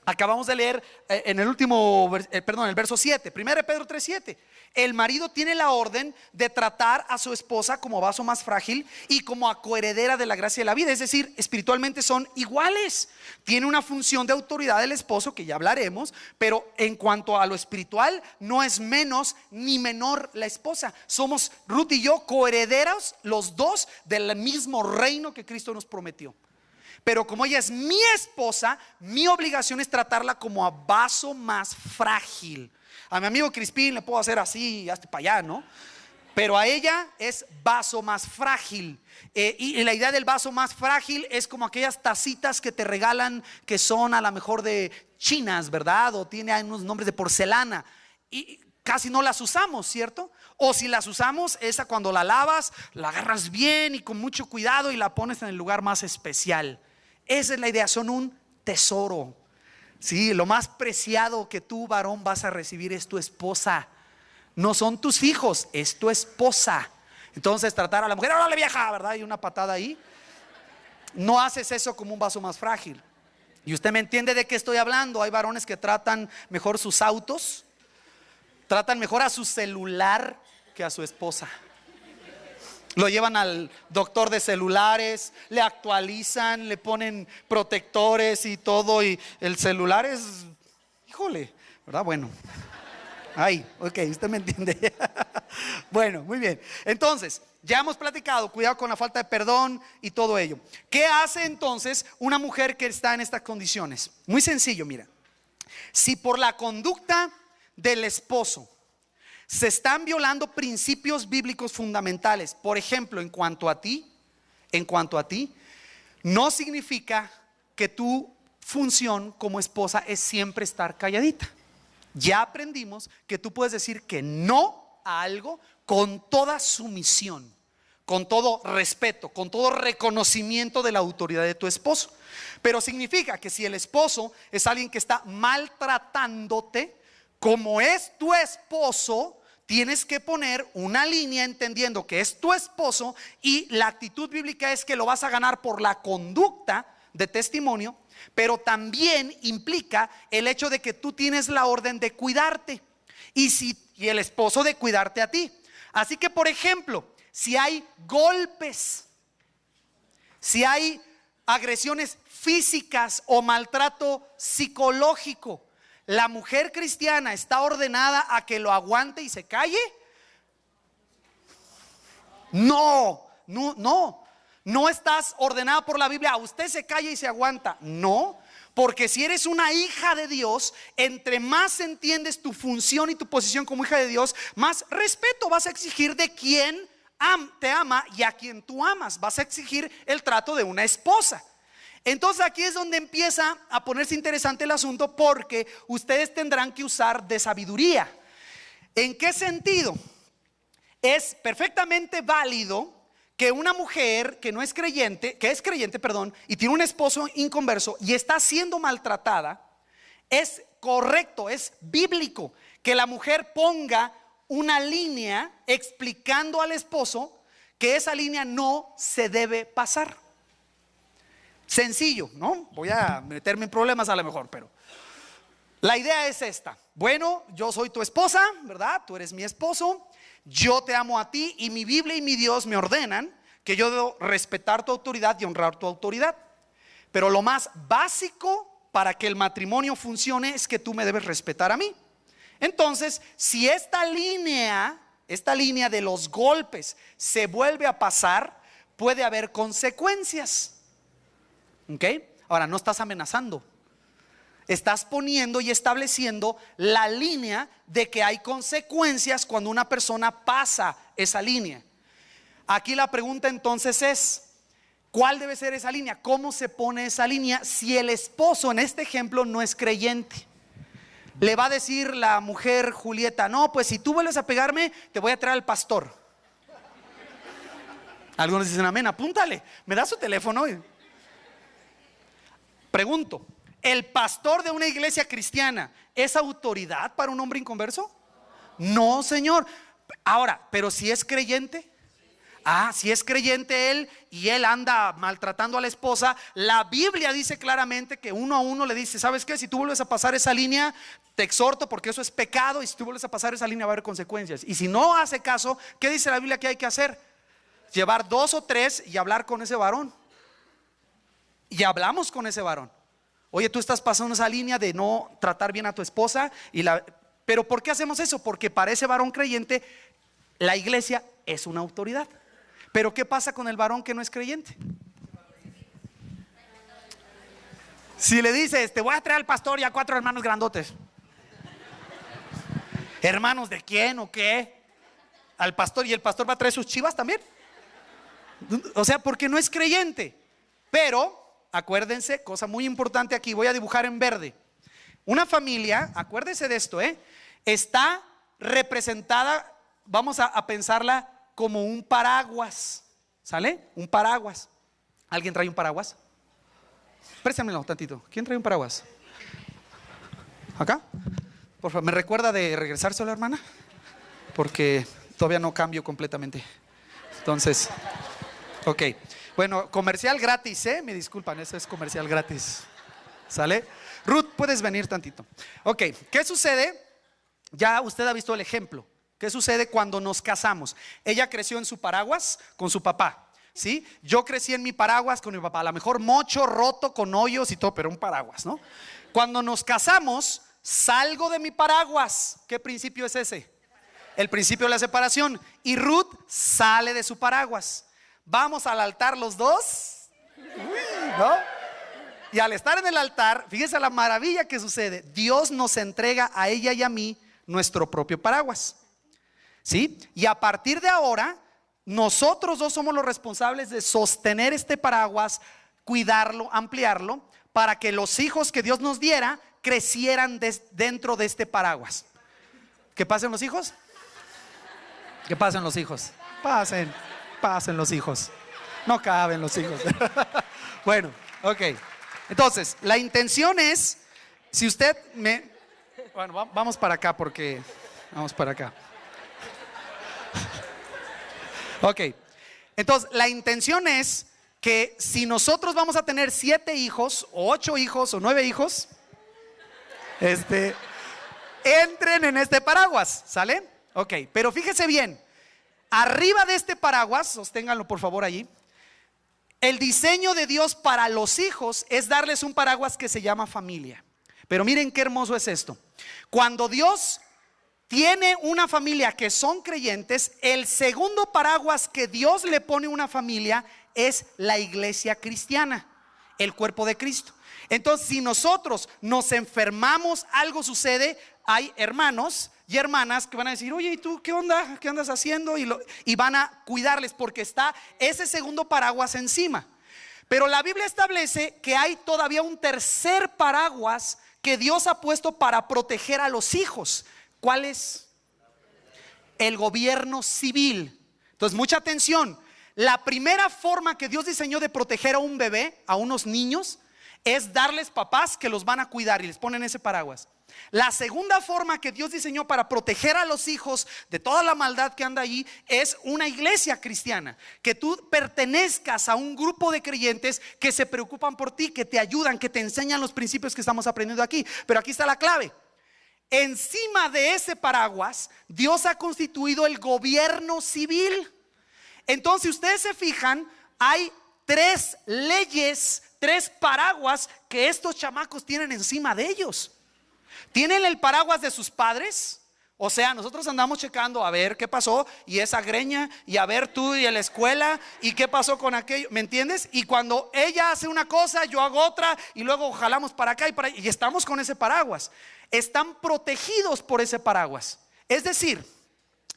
Acabamos de leer en el último, el verso 7, 1 Pedro 3:7. el marido tiene la orden de tratar a su esposa como vaso más frágil y como coheredera de la gracia de la vida. Es decir, espiritualmente son iguales. Tiene una función de autoridad del esposo, que ya hablaremos, pero en cuanto a lo espiritual, no es menos ni menor la esposa. Somos, Ruth y yo, coherederos los dos del mismo reino que Cristo nos prometió. Pero como ella es mi esposa, mi obligación es tratarla como a vaso más frágil. A mi amigo Crispín le puedo hacer así, hasta para allá, ¿no? Pero a ella es vaso más frágil. Y la idea del vaso más frágil es como aquellas tacitas que te regalan, que son a lo mejor de chinas, ¿verdad? O tiene unos nombres de porcelana. Y casi no las usamos, ¿cierto? O si las usamos, esa cuando la lavas, la agarras bien y con mucho cuidado y la pones en el lugar más especial. Esa es la idea, son un tesoro. Sí, lo más preciado que tú, varón, vas a recibir es tu esposa. No son tus hijos, es tu esposa. Entonces tratar a la mujer, órale vieja, ¿verdad? Y una patada ahí. No haces eso como un vaso más frágil. Y usted me entiende de qué estoy hablando. Hay varones que tratan mejor sus autos, tratan mejor a su celular que a su esposa. Lo llevan al doctor de celulares, le actualizan, le ponen protectores y todo, y el celular es, híjole, ¿verdad? Bueno, ay, ok, usted me entiende. Bueno, muy bien. Entonces, ya hemos platicado, cuidado con la falta de perdón y todo ello. ¿Qué hace entonces una mujer que está en estas condiciones? Muy sencillo, mira. Si por la conducta del esposo se están violando principios bíblicos fundamentales, por ejemplo, en cuanto a ti, no significa que tu función como esposa es siempre estar calladita. Ya aprendimos que tú puedes decir que no a algo con toda sumisión, con todo respeto, con todo reconocimiento de la autoridad de tu esposo. Pero significa que si el esposo es alguien que está maltratándote, como es tu esposo, tienes que poner una línea entendiendo que es tu esposo, y la actitud bíblica es que lo vas a ganar por la conducta de testimonio, pero también implica el hecho de que tú tienes la orden de cuidarte y el esposo de cuidarte a ti. Así que, por ejemplo, si hay golpes, si hay agresiones físicas o maltrato psicológico, ¿la mujer cristiana está ordenada a que lo aguante y se calle? No estás ordenada por la Biblia a usted se calla y se aguanta. No, porque si eres una hija de Dios, entre más entiendes tu función y tu posición como hija de Dios, más respeto vas a exigir de quien te ama y a quien tú amas. Vas a exigir el trato de una esposa. Entonces aquí es donde empieza a ponerse interesante el asunto, porque ustedes tendrán que usar de sabiduría. ¿En qué sentido? Es perfectamente válido que una mujer que es creyente, y tiene un esposo inconverso y está siendo maltratada, es correcto, es bíblico que la mujer ponga una línea explicando al esposo que esa línea no se debe pasar. Sencillo, ¿no? Voy a meterme en problemas a lo mejor, pero la idea es esta. Bueno, yo soy tu esposa, ¿verdad? Tú eres mi esposo. Yo te amo a ti y mi Biblia y mi Dios me ordenan que yo debo respetar tu autoridad y honrar tu autoridad. Pero lo más básico para que el matrimonio funcione es que tú me debes respetar a mí. Entonces, si esta línea de los golpes se vuelve a pasar, puede haber consecuencias. ¿Ok? Ahora, no estás amenazando, estás poniendo y estableciendo la línea de que hay consecuencias cuando una persona pasa esa línea. Aquí la pregunta entonces es, ¿cuál debe ser esa línea? ¿Cómo se pone esa línea si el esposo en este ejemplo no es creyente? Le va a decir la mujer Julieta: no, pues si tú vuelves a pegarme, te voy a traer al pastor. Algunos dicen amén, apúntale, me da su teléfono. Pregunto, ¿el pastor de una iglesia cristiana es autoridad para un hombre inconverso? No, señor. Ahora, pero si es creyente, Si es creyente él y él anda maltratando a la esposa, la Biblia dice claramente que uno a uno le dice: ¿sabes qué? Si tú vuelves a pasar esa línea, te exhorto, porque eso es pecado, y si tú vuelves a pasar esa línea va a haber consecuencias. Y si no hace caso, ¿qué dice la Biblia que hay que hacer? Llevar 2 o 3 y hablar con ese varón. Y hablamos con ese varón. Oye, tú estás pasando esa línea de no tratar bien a tu esposa pero ¿por qué hacemos eso? Porque para ese varón creyente la iglesia es una autoridad. Pero ¿qué pasa con el varón que no es creyente? Si le dices: te voy a traer al pastor y a 4 hermanos grandotes. ¿Hermanos de quién o qué? Al pastor, y el pastor va a traer sus chivas también. O sea, porque no es creyente. Pero acuérdense, cosa muy importante aquí, voy a dibujar en verde. Una familia, acuérdense de esto, está representada, vamos a pensarla como un paraguas. ¿Sale? Un paraguas. ¿Alguien trae un paraguas? Préstamelo tantito. ¿Quién trae un paraguas? ¿Acá? Por favor, ¿me recuerda de regresárselo, hermana? Porque todavía no cambio completamente. Entonces, ok. Bueno, comercial gratis, me disculpan, eso es comercial gratis. ¿Sale? Ruth, puedes venir tantito. Ok, ¿qué sucede? Ya usted ha visto el ejemplo. ¿Qué sucede cuando nos casamos? Ella creció en su paraguas con su papá, ¿sí? Yo crecí en mi paraguas con mi papá. A lo mejor mocho, roto, con hoyos y todo, pero un paraguas, ¿no? Cuando nos casamos, salgo de mi paraguas. ¿Qué principio es ese? El principio de la separación. Y Ruth sale de su paraguas. Vamos al altar los dos, ¿no? Y al estar en el altar, fíjese la maravilla que sucede. Dios nos entrega a ella y a mí nuestro propio paraguas, ¿sí? Y a partir de ahora, nosotros dos somos los responsables de sostener este paraguas, cuidarlo, ampliarlo, para que los hijos que Dios nos diera crecieran dentro de este paraguas. ¿Qué pasen los hijos? ¿Qué pasen los hijos? Pasen los hijos. No caben los hijos. Bueno, ok. Entonces, la intención es, si usted bueno, vamos para acá porque vamos para acá. Ok. Entonces, la intención es que si nosotros vamos a tener 7 hijos, o 8 hijos, o 9 hijos, entren en este paraguas, ¿sale? Ok, pero fíjese bien. Arriba de este paraguas, sosténganlo por favor allí. El diseño de Dios para los hijos es darles un paraguas que se llama familia. Pero miren qué hermoso es esto. Cuando Dios tiene una familia que son creyentes, el segundo paraguas que Dios le pone a una familia es la iglesia cristiana, el cuerpo de Cristo. Entonces, si nosotros nos enfermamos, algo sucede, hay hermanos y hermanas que van a decir: oye, ¿y tú qué onda? ¿Qué andas haciendo? Y van a cuidarles porque está ese segundo paraguas encima. Pero la Biblia establece que hay todavía un tercer paraguas que Dios ha puesto para proteger a los hijos. ¿Cuál es? El gobierno civil. Entonces, mucha atención. La primera forma que Dios diseñó de proteger a un bebé, a unos niños, es darles papás que los van a cuidar y les ponen ese paraguas. La segunda forma que Dios diseñó para proteger a los hijos de toda la maldad que anda ahí es una iglesia cristiana, que tú pertenezcas a un grupo de creyentes que se preocupan por ti, que te ayudan, que te enseñan los principios que estamos aprendiendo aquí. Pero aquí está la clave. Encima de ese paraguas, Dios ha constituido el gobierno civil. Entonces, si ustedes se fijan, hay 3 leyes, 3 paraguas que estos chamacos tienen encima de ellos. Tienen el paraguas de sus padres. O sea, nosotros andamos checando a ver qué pasó, y esa greña, y a ver tú y en la escuela, y qué pasó con aquello, ¿me entiendes? Y cuando ella hace una cosa, yo hago otra, y luego jalamos para acá y para allá, y estamos con ese paraguas. Están protegidos por ese paraguas. Es decir,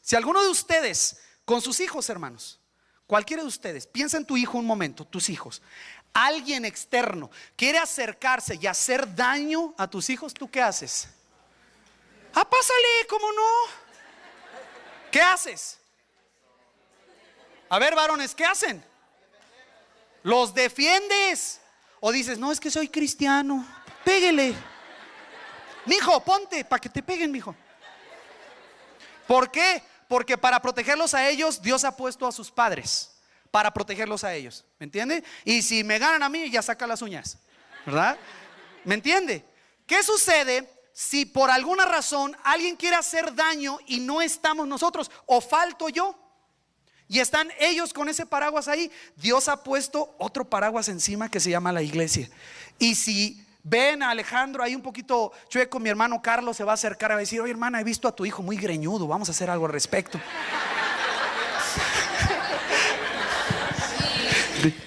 si alguno de ustedes, con sus hijos, hermanos, cualquiera de ustedes, piensa en tu hijo un momento, tus hijos, alguien externo quiere acercarse y hacer daño a tus hijos, ¿tú qué haces? Pásale, ¿cómo no? ¿Qué haces? A ver, varones, ¿qué hacen? Los defiendes. O dices: no, es que soy cristiano, pégale. Mijo, ponte para que te peguen, mijo. ¿Por qué? Porque para protegerlos a ellos, Dios ha puesto a sus padres para protegerlos a ellos, ¿me entiende? Y si me ganan a mí, ya saca las uñas, ¿verdad? ¿Me entiende? ¿Qué sucede si por alguna razón alguien quiere hacer daño y no estamos nosotros, o falto yo? Y están ellos con ese paraguas ahí. Dios ha puesto otro paraguas encima que se llama la iglesia. Y si ven a Alejandro ahí un poquito chueco, mi hermano Carlos se va a acercar a decir: oye, hermana, he visto a tu hijo muy greñudo, vamos a hacer algo al respecto.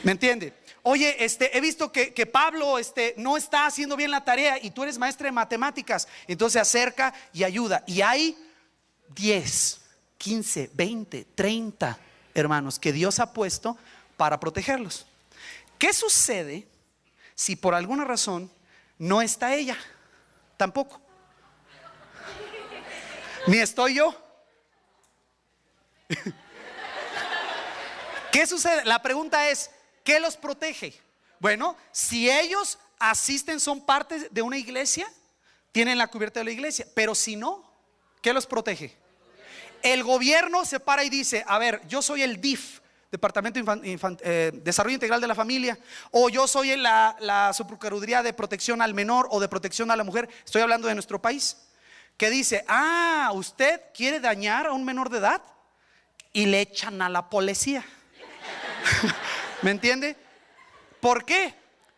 ¿Me entiende? Oye, he visto que Pablo no está haciendo bien la tarea y tú eres maestra de matemáticas. Entonces se acerca y ayuda. Y hay 10, 15, 20, 30 hermanos que Dios ha puesto para protegerlos. ¿Qué sucede si por alguna razón no está ella? Tampoco. Ni estoy yo. ¿Qué sucede? La pregunta es: ¿qué los protege? Bueno, si ellos asisten, son parte de una iglesia, tienen la cubierta de la iglesia. Pero si no, ¿qué los protege? El gobierno se para y dice: a ver, yo soy el DIF, Departamento Desarrollo Integral de la Familia, o yo soy la Subprocuraduría de Protección al Menor o de Protección a la Mujer. Estoy hablando de nuestro país. Que dice: usted quiere dañar a un menor de edad, y le echan a la policía. ¿Me entiende? ¿Por qué?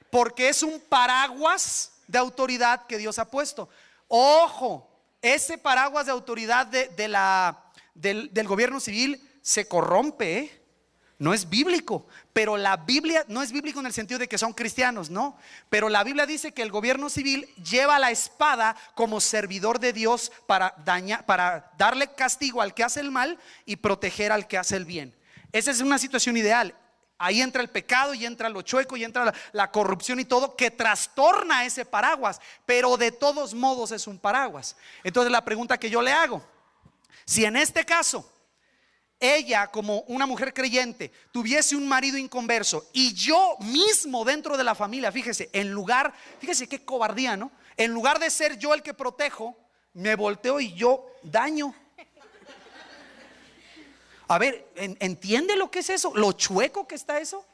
Porque es un paraguas de autoridad que Dios ha puesto. Ojo, ese paraguas de autoridad del gobierno civil se corrompe, ¿eh? No es bíblico. Pero la Biblia no es bíblico en el sentido de que son cristianos, no. Pero la Biblia dice que el gobierno civil lleva la espada como servidor de Dios para darle castigo al que hace el mal y proteger al que hace el bien. Esa es una situación ideal. Ahí entra el pecado y entra lo chueco y entra la corrupción y todo, que trastorna ese paraguas. Pero de todos modos es un paraguas. Entonces la pregunta que yo le hago: si en este caso ella, como una mujer creyente, tuviese un marido inconverso, y yo mismo dentro de la familia, fíjese qué cobardía, ¿no? En lugar de ser yo el que protejo, me volteo y yo daño. A ver, ¿entiende lo que es eso? Lo chueco que está eso.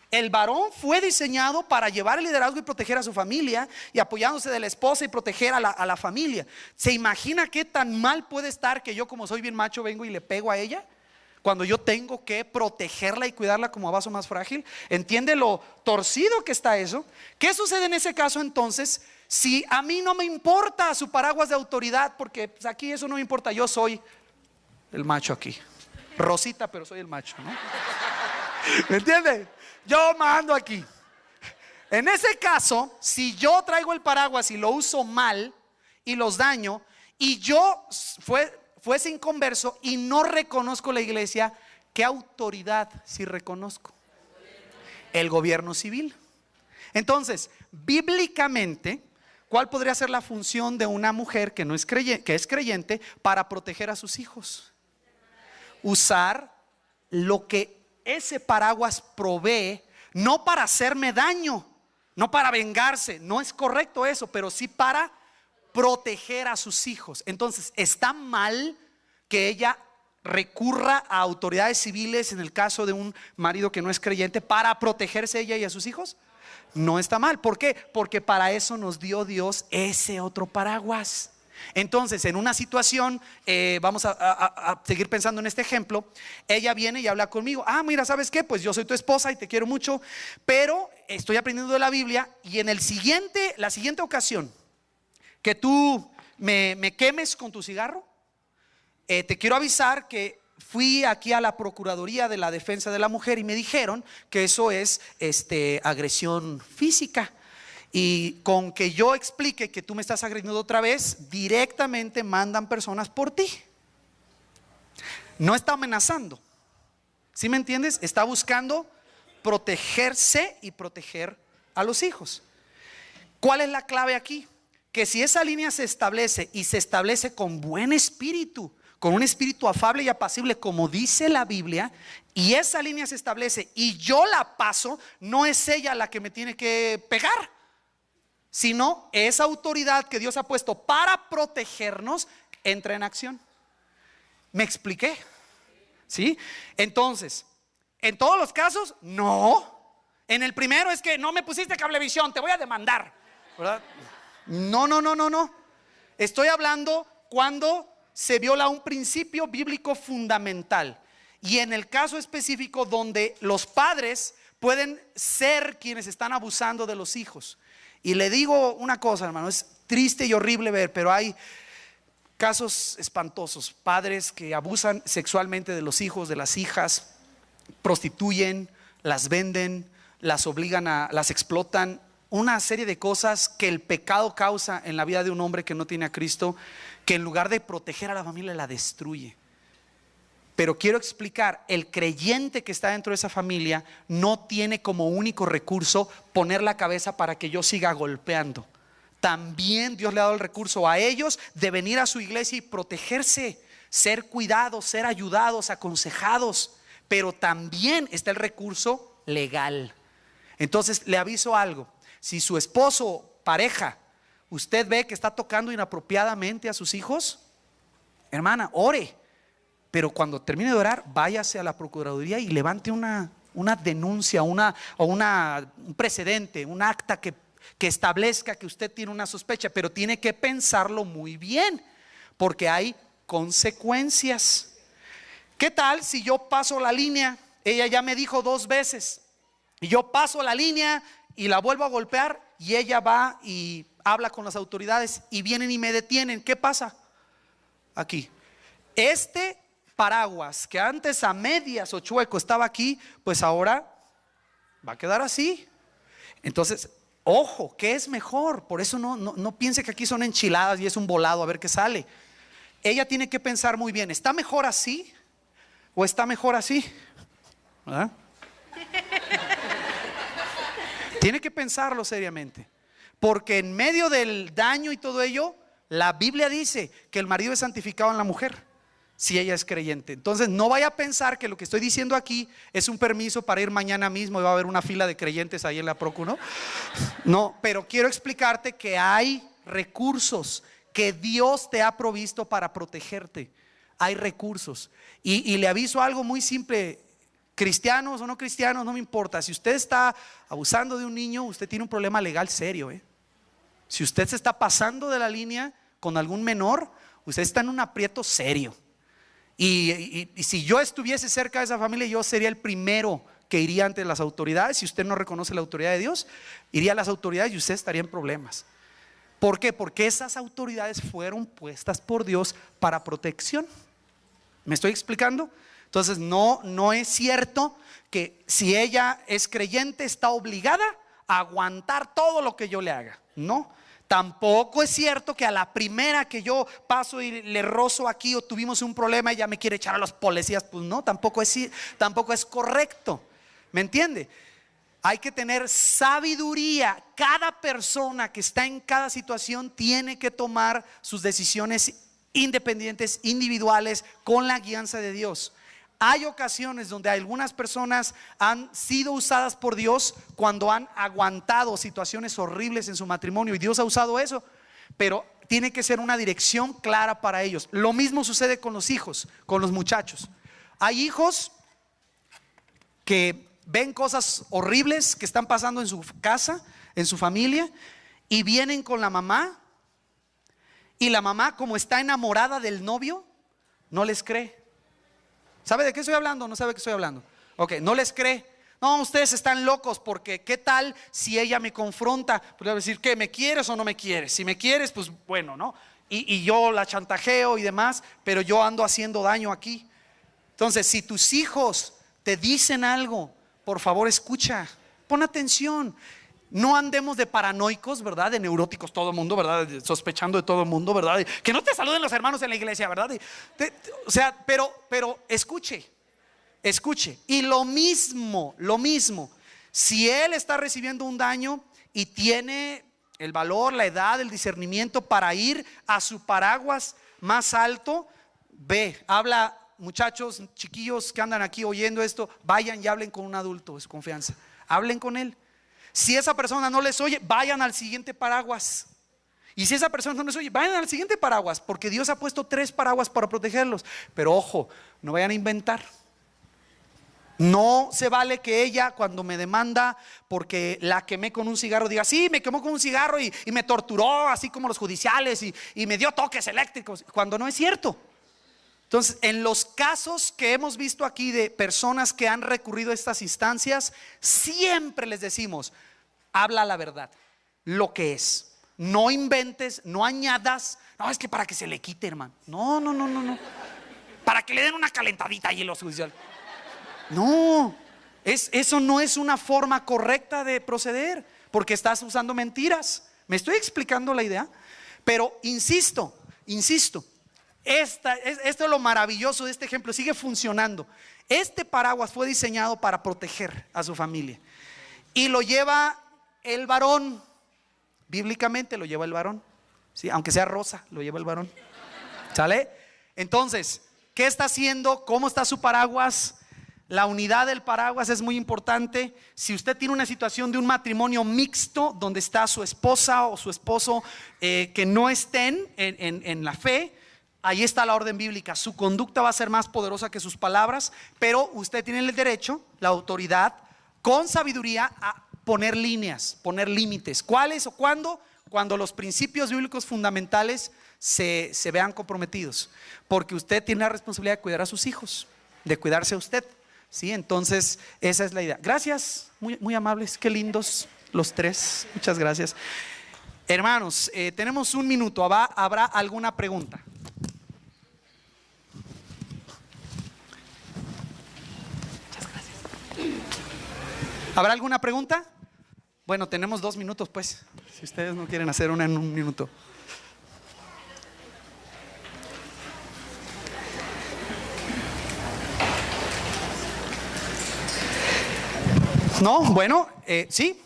El varón fue diseñado para llevar el liderazgo y proteger a su familia, y apoyándose de la esposa y proteger a la familia. ¿Se imagina qué tan mal puede estar que yo, como soy bien macho, vengo y le pego a ella, cuando yo tengo que protegerla y cuidarla como a vaso más frágil? ¿Entiende lo torcido que está eso? ¿Qué sucede en ese caso entonces? Si a mí no me importa su paraguas de autoridad, porque pues, aquí eso no me importa, yo soy el macho aquí. Rosita, pero soy el macho, ¿no? ¿Me entiende? Yo mando aquí. En ese caso, si yo traigo el paraguas y lo uso mal y los daño, y yo fuese inconverso y no reconozco la iglesia, ¿qué autoridad sí reconozco? El gobierno civil. Entonces, bíblicamente, ¿cuál podría ser la función de una mujer que es creyente para proteger a sus hijos? Usar lo que ese paraguas provee, no para hacerme daño, no para vengarse, no es correcto eso, pero sí para proteger a sus hijos. Entonces, ¿está mal que ella recurra a autoridades civiles en el caso de un marido que no es creyente para protegerse ella y a sus hijos? No está mal. ¿Por qué? Porque para eso nos dio Dios ese otro paraguas. Entonces, en una situación, vamos a seguir pensando en este ejemplo. Ella viene y habla conmigo: mira, ¿sabes qué? Pues yo soy tu esposa y te quiero mucho, pero estoy aprendiendo de la Biblia, y en la siguiente ocasión que tú me quemes con tu cigarro, te quiero avisar que fui aquí a la Procuraduría de la Defensa de la Mujer y me dijeron que eso es agresión física. Y con que yo explique que tú me estás agrediendo otra vez, directamente mandan personas por ti. No está amenazando, ¿sí me entiendes? Está buscando protegerse y proteger a los hijos. ¿Cuál es la clave aquí? Que si esa línea se establece, y se establece con buen espíritu, con un espíritu afable y apacible, como dice la Biblia, y esa línea se establece y yo la paso, no es ella la que me tiene que pegar, sino esa autoridad que Dios ha puesto para protegernos entra en acción. ¿Me expliqué? ¿Sí? Entonces, en todos los casos, no. En el primero es que no me pusiste cablevisión, te voy a demandar, ¿verdad? No. Estoy hablando cuando se viola un principio bíblico fundamental. Y en el caso específico donde los padres pueden ser quienes están abusando de los hijos. Y le digo una cosa, hermano, es triste y horrible ver, pero hay casos espantosos. Padres que abusan sexualmente de los hijos, de las hijas, prostituyen, las venden, las obligan las explotan. Una serie de cosas que el pecado causa en la vida de un hombre que no tiene a Cristo, que en lugar de proteger a la familia la destruye. Pero quiero explicar, el creyente que está dentro de esa familia no tiene como único recurso poner la cabeza para que yo siga golpeando. También Dios le ha dado el recurso a ellos de venir a su iglesia y protegerse, ser cuidados, ser ayudados, aconsejados. Pero también está el recurso legal. Entonces le aviso algo: si su esposo, pareja, usted ve que está tocando inapropiadamente a sus hijos, hermana, ore. Pero cuando termine de orar, váyase a la procuraduría y levante una denuncia, un precedente, un acta que establezca que usted tiene una sospecha. Pero tiene que pensarlo muy bien, porque hay consecuencias. ¿Qué tal si yo paso la línea? Ella ya me dijo 2 veces, y yo paso la línea y la vuelvo a golpear, y ella va y habla con las autoridades y vienen y me detienen. ¿Qué pasa? Aquí, este paraguas que antes a medias o chueco estaba aquí, pues ahora va a quedar así. Entonces, ojo, ¿qué es mejor? Por eso no piense que aquí son enchiladas y es un volado a ver qué sale. Ella tiene que pensar muy bien: ¿está mejor así o está mejor así? ¿Verdad? Tiene que pensarlo seriamente, porque en medio del daño y todo ello, la Biblia dice que el marido es santificado en la mujer, si ella es creyente. Entonces no vaya a pensar que lo que estoy diciendo aquí es un permiso para ir mañana mismo y va a haber una fila de creyentes ahí en la Procu, ¿no? No, pero quiero explicarte que hay recursos que Dios te ha provisto para protegerte. Hay recursos. Y le aviso algo muy simple: cristianos o no cristianos, no me importa. Si usted está abusando de un niño, usted tiene un problema legal serio, Si usted se está pasando de la línea con algún menor, usted está en un aprieto serio. Y si yo estuviese cerca de esa familia, yo sería el primero que iría ante las autoridades. Si usted no reconoce la autoridad de Dios, iría a las autoridades y usted estaría en problemas. ¿Por qué? Porque esas autoridades fueron puestas por Dios para protección. ¿Me estoy explicando? Entonces no es cierto que si ella es creyente está obligada a aguantar todo lo que yo le haga. No. Tampoco es cierto que a la primera que yo paso y le rozo aquí o tuvimos un problema, ella me quiere echar a los policías. Pues no, tampoco es correcto. ¿Me entiende? Hay que tener sabiduría. Cada persona que está en cada situación tiene que tomar sus decisiones independientes, individuales, con la guianza de Dios. Hay ocasiones donde algunas personas han sido usadas por Dios cuando han aguantado situaciones horribles en su matrimonio, y Dios ha usado eso, pero tiene que ser una dirección clara para ellos. Lo mismo sucede con los hijos, con los muchachos. Hay hijos que ven cosas horribles que están pasando en su casa, en su familia, y vienen con la mamá, y la mamá, como está enamorada del novio, no les cree. ¿Sabe de qué estoy hablando? ¿No sabe de qué estoy hablando? Ok, no les cree. No, ustedes están locos, porque ¿qué tal si ella me confronta? Pues le voy a decir, ¿qué? ¿Me quieres o no me quieres? Si me quieres, pues bueno, ¿no? Y yo la chantajeo y demás, pero yo ando haciendo daño aquí. Entonces, si tus hijos te dicen algo, por favor escucha, pon atención. No andemos de paranoicos, ¿verdad? De neuróticos todo el mundo, ¿verdad? Sospechando de todo el mundo, ¿verdad? Que no te saluden los hermanos en la iglesia, ¿verdad? O sea, pero escuche. Y lo mismo, si él está recibiendo un daño y tiene el valor, la edad, el discernimiento para ir a su paraguas más alto, ve, habla. Muchachos, chiquillos que andan aquí oyendo esto, vayan y hablen con un adulto de su confianza. Hablen con él. Si esa persona no les oye, vayan al siguiente paraguas Y si esa persona no les oye, vayan al siguiente paraguas, porque Dios ha puesto 3 paraguas para protegerlos. Pero ojo, no vayan a inventar. No se vale que ella, cuando me demanda porque la quemé con un cigarro, diga: sí, me quemó con un cigarro y me torturó, así como los judiciales, y me dio toques eléctricos, cuando no es cierto. Entonces, en los casos que hemos visto aquí de personas que han recurrido a estas instancias, siempre les decimos: habla la verdad, lo que es. No inventes, no añadas. No, es que para que se le quite, hermano. No. Para que le den una calentadita ahí en los judiciales. No, eso no es una forma correcta de proceder, porque estás usando mentiras. ¿Me estoy explicando la idea? Pero insisto, esto es lo maravilloso de este ejemplo. Sigue funcionando. Este paraguas fue diseñado para proteger a su familia, y lo lleva el varón. Bíblicamente lo lleva el varón, ¿sí? Aunque sea rosa, lo lleva el varón. ¿Sale? Entonces, ¿qué está haciendo? ¿Cómo está su paraguas? La unidad del paraguas es muy importante. Si usted tiene una situación de un matrimonio mixto, donde está su esposa o su esposo que no estén en la fe, ahí está la orden bíblica. Su conducta va a ser más poderosa que sus palabras, pero usted tiene el derecho, la autoridad, con sabiduría, a poner líneas, poner límites. ¿Cuáles o cuándo? Cuando los principios bíblicos fundamentales se vean comprometidos, porque usted tiene la responsabilidad de cuidar a sus hijos, de cuidarse a usted, ¿sí? Entonces esa es la idea. Gracias, muy amables, qué lindos los 3, muchas gracias. Hermanos, tenemos un minuto. ¿Habrá alguna pregunta? Muchas gracias. ¿Habrá alguna pregunta? Bueno, tenemos 2 minutos, pues, si ustedes no quieren hacer una en un minuto. No, bueno, sí.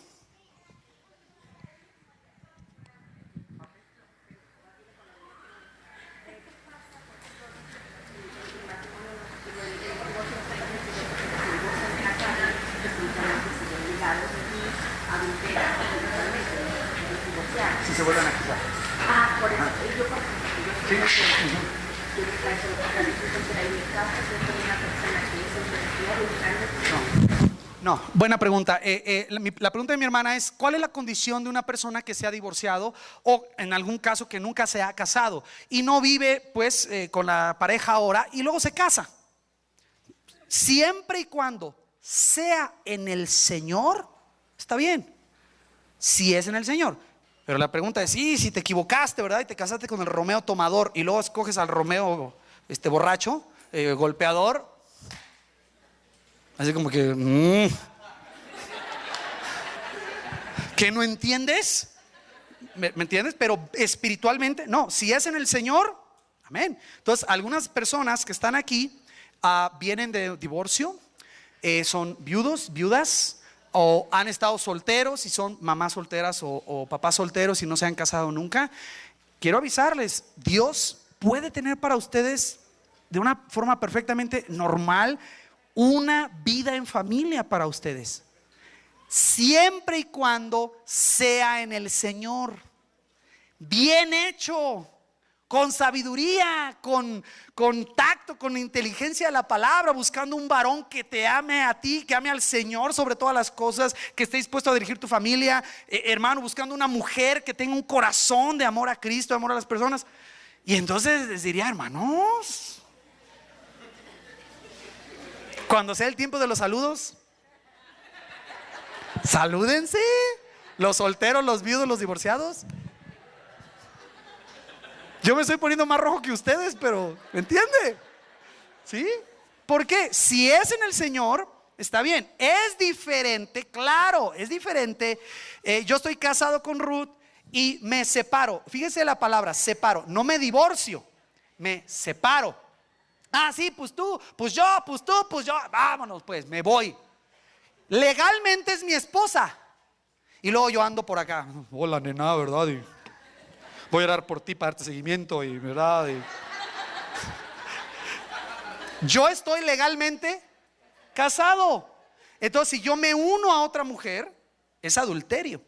Si se vuelven a casar. Por eso yo No, buena pregunta. La pregunta de mi hermana es: ¿cuál es la condición de una persona que se ha divorciado, o en algún caso que nunca se ha casado y no vive pues con la pareja ahora y luego se casa? Siempre y cuando sea en el Señor, está bien. Si es en el Señor. Pero la pregunta es: sí, si te equivocaste, ¿verdad? Y te casaste con el Romeo tomador y luego escoges al Romeo borracho, golpeador. Así como que ¿qué no entiendes? ¿Me entiendes? Pero espiritualmente, no. Si es en el Señor, amén. Entonces, algunas personas que están aquí vienen de divorcio, son viudas, o han estado solteros y son mamás solteras o papás solteros y no se han casado nunca. Quiero avisarles: Dios puede tener para ustedes, de una forma perfectamente normal, una vida en familia para ustedes, siempre y cuando sea en el Señor, bien hecho, con sabiduría, con tacto, con inteligencia de la palabra, buscando un varón que te ame a ti, que ame al Señor sobre todas las cosas, que esté dispuesto a dirigir tu familia, hermano, buscando una mujer que tenga un corazón de amor a Cristo, de amor a las personas. Y entonces les diría: hermanos, cuando sea el tiempo de los saludos, salúdense, los solteros, los viudos, los divorciados. Yo me estoy poniendo más rojo que ustedes, pero ¿me entiende? ¿Sí? ¿Por qué? Si es en el Señor, está bien. Es diferente, claro, es diferente. Yo estoy casado con Ruth y me separo. Fíjese la palabra, separo. No me divorcio, me separo. Sí, pues tú, pues yo, pues tú, pues yo. Vámonos, pues, me voy. Legalmente es mi esposa. Y luego yo ando por acá: hola, nena, ¿verdad? Y voy a orar por ti para darte seguimiento, y ¿verdad? Yo estoy legalmente casado. Entonces, si yo me uno a otra mujer, es adulterio.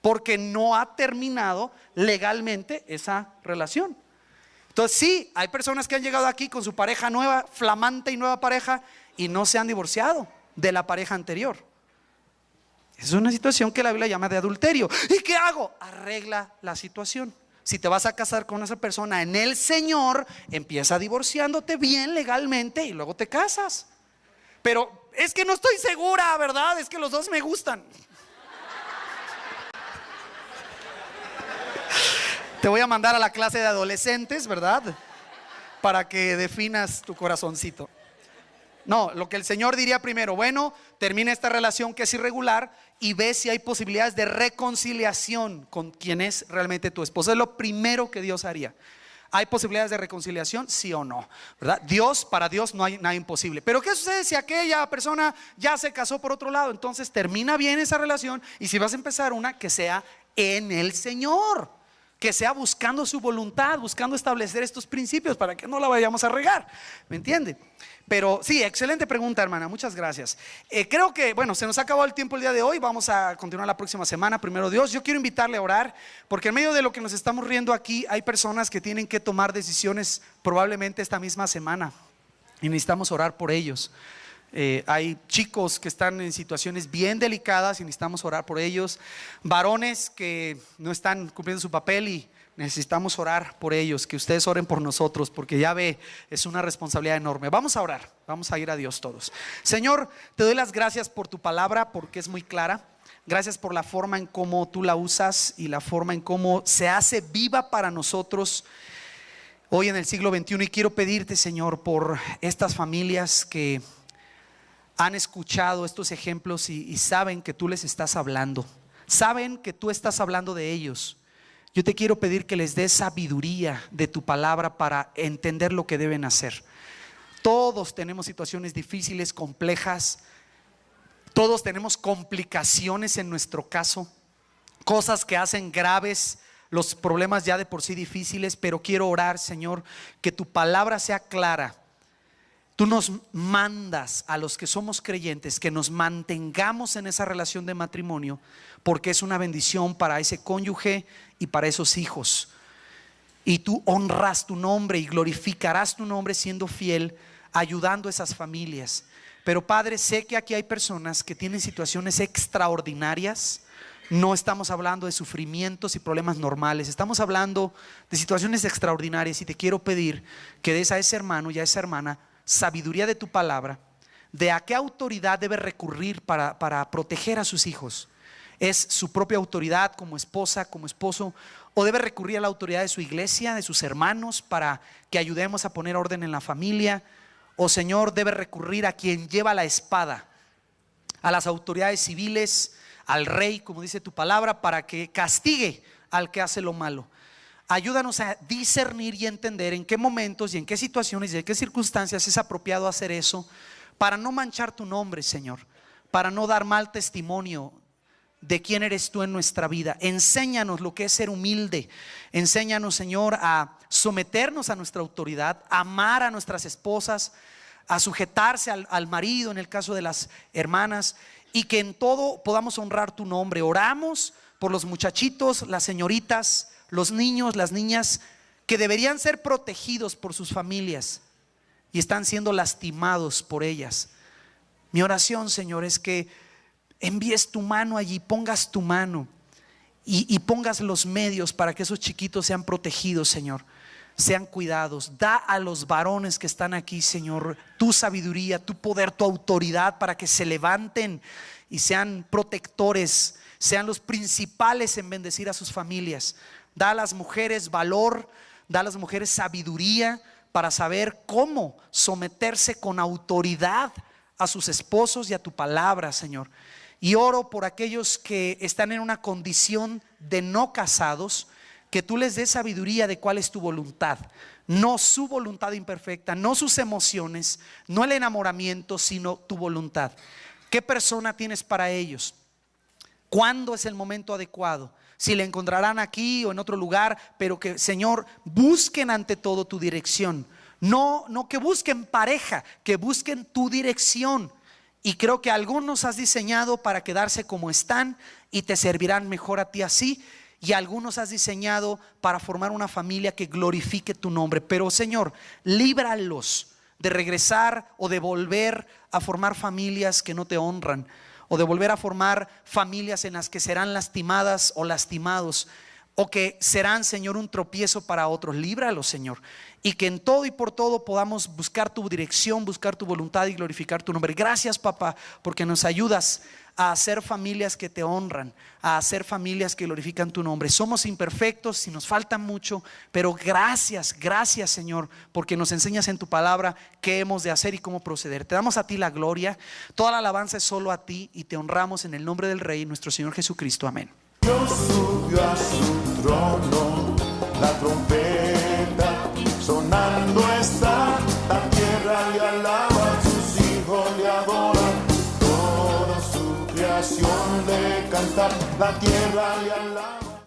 porque no ha terminado legalmente esa relación. Entonces sí, hay personas que han llegado aquí con su pareja nueva, flamante y nueva pareja, y no se han divorciado de la pareja anterior. Es una situación que la Biblia llama de adulterio. ¿Y qué hago? Arregla la situación. Si te vas a casar con esa persona en el Señor, empieza divorciándote bien legalmente y luego te casas. Pero es que no estoy segura, ¿verdad? Es que los dos me gustan. Te voy a mandar a la clase de adolescentes, ¿verdad? Para que definas tu corazoncito. No, lo que el Señor diría primero: bueno, termina esta relación que es irregular y ve si hay posibilidades de reconciliación con quien es realmente tu esposo. Es lo primero que Dios haría. ¿Hay posibilidades de reconciliación? Sí o no, ¿verdad? Para Dios no hay nada imposible. Pero ¿qué sucede si aquella persona ya se casó por otro lado? Entonces termina bien esa relación, y si vas a empezar una, que sea en el Señor, que sea buscando su voluntad, buscando establecer estos principios para que no la vayamos a regar, ¿me entiende? Pero sí, excelente pregunta, hermana, muchas gracias. Creo que, bueno, se nos ha acabado el tiempo el día de hoy. Vamos a continuar la próxima semana, primero Dios. Yo quiero invitarle a orar, porque en medio de lo que nos estamos riendo aquí, hay personas que tienen que tomar decisiones probablemente esta misma semana, y necesitamos orar por ellos. Hay chicos que están en situaciones bien delicadas y necesitamos orar por ellos. Varones que no están cumpliendo su papel y necesitamos orar por ellos. Que ustedes oren por nosotros, porque ya ve, es una responsabilidad enorme. Vamos a orar, vamos a ir a Dios todos. Señor, te doy las gracias por tu palabra, porque es muy clara. Gracias por la forma en cómo tú la usas y la forma en cómo se hace viva para nosotros hoy en el siglo XXI. Y quiero pedirte, Señor, por estas familias que han escuchado estos ejemplos y saben que tú les estás hablando, saben que tú estás hablando de ellos. Yo te quiero pedir que les des sabiduría de tu palabra para entender lo que deben hacer. Todos tenemos situaciones difíciles, complejas. Todos tenemos complicaciones en nuestro caso, cosas que hacen graves los problemas ya de por sí difíciles. Pero quiero orar, Señor, que tu palabra sea clara. Tú nos mandas a los que somos creyentes que nos mantengamos en esa relación de matrimonio, porque es una bendición para ese cónyuge y para esos hijos. Y tú honras tu nombre y glorificarás tu nombre siendo fiel, ayudando a esas familias. Pero Padre, sé que aquí hay personas que tienen situaciones extraordinarias. No estamos hablando de sufrimientos y problemas normales, estamos hablando de situaciones extraordinarias. Y te quiero pedir que des a ese hermano y a esa hermana sabiduría de tu palabra, de a qué autoridad debe recurrir para proteger a sus hijos. ¿Es su propia autoridad como esposa, como esposo, o debe recurrir a la autoridad de su iglesia, de sus hermanos, para que ayudemos a poner orden en la familia? O, Señor, debe recurrir a quien lleva la espada, a las autoridades civiles, al rey, como dice tu palabra, para que castigue al que hace lo malo. Ayúdanos a discernir y entender en qué momentos y en qué situaciones y en qué circunstancias es apropiado hacer eso, para no manchar tu nombre, Señor, para no dar mal testimonio de quién eres tú en nuestra vida. Enséñanos lo que es ser humilde. Enséñanos, Señor, a someternos a nuestra autoridad, a amar a nuestras esposas, a sujetarse al marido en el caso de las hermanas, y que en todo podamos honrar tu nombre. Oramos por los muchachitos, las señoritas, los niños, las niñas que deberían ser protegidos por sus familias y están siendo lastimados por ellas. Mi oración, Señor, es que envíes tu mano allí, pongas tu mano y pongas los medios para que esos chiquitos sean protegidos, Señor, sean cuidados. Da a los varones que están aquí, Señor, tu sabiduría, tu poder, tu autoridad, para que se levanten y sean protectores, sean los principales en bendecir a sus familias. Da a las mujeres valor, da a las mujeres sabiduría para saber cómo someterse con autoridad a sus esposos y a tu palabra, Señor. Y oro por aquellos que están en una condición de no casados, que tú les des sabiduría de cuál es tu voluntad, no su voluntad imperfecta, no sus emociones, no el enamoramiento, sino tu voluntad. ¿Qué persona tienes para ellos? ¿Cuándo es el momento adecuado? Si le encontrarán aquí o en otro lugar, pero que, Señor, busquen ante todo tu dirección. No que busquen pareja, que busquen tu dirección. Y creo que algunos has diseñado para quedarse como están y te servirán mejor a ti así. Y algunos has diseñado para formar una familia que glorifique tu nombre. Pero Señor, líbralos de regresar o de volver a formar familias que no te honran, o de volver a formar familias en las que serán lastimadas o lastimados, o que serán, Señor, un tropiezo para otros. Líbralos, Señor, y que en todo y por todo podamos buscar tu dirección, buscar tu voluntad y glorificar tu nombre. Gracias, papá, porque nos ayudas a hacer familias que te honran, a hacer familias que glorifican tu nombre. Somos imperfectos y nos falta mucho, pero gracias, gracias, Señor, porque nos enseñas en tu palabra qué hemos de hacer y cómo proceder. Te damos a ti la gloria, toda la alabanza es solo a ti, y te honramos en el nombre del Rey, nuestro Señor Jesucristo. Amén. Dios subió a su trono, la trompeta sonando está, la tierra le alaba, sus hijos le adoran, toda su creación le canta, la tierra le alaba.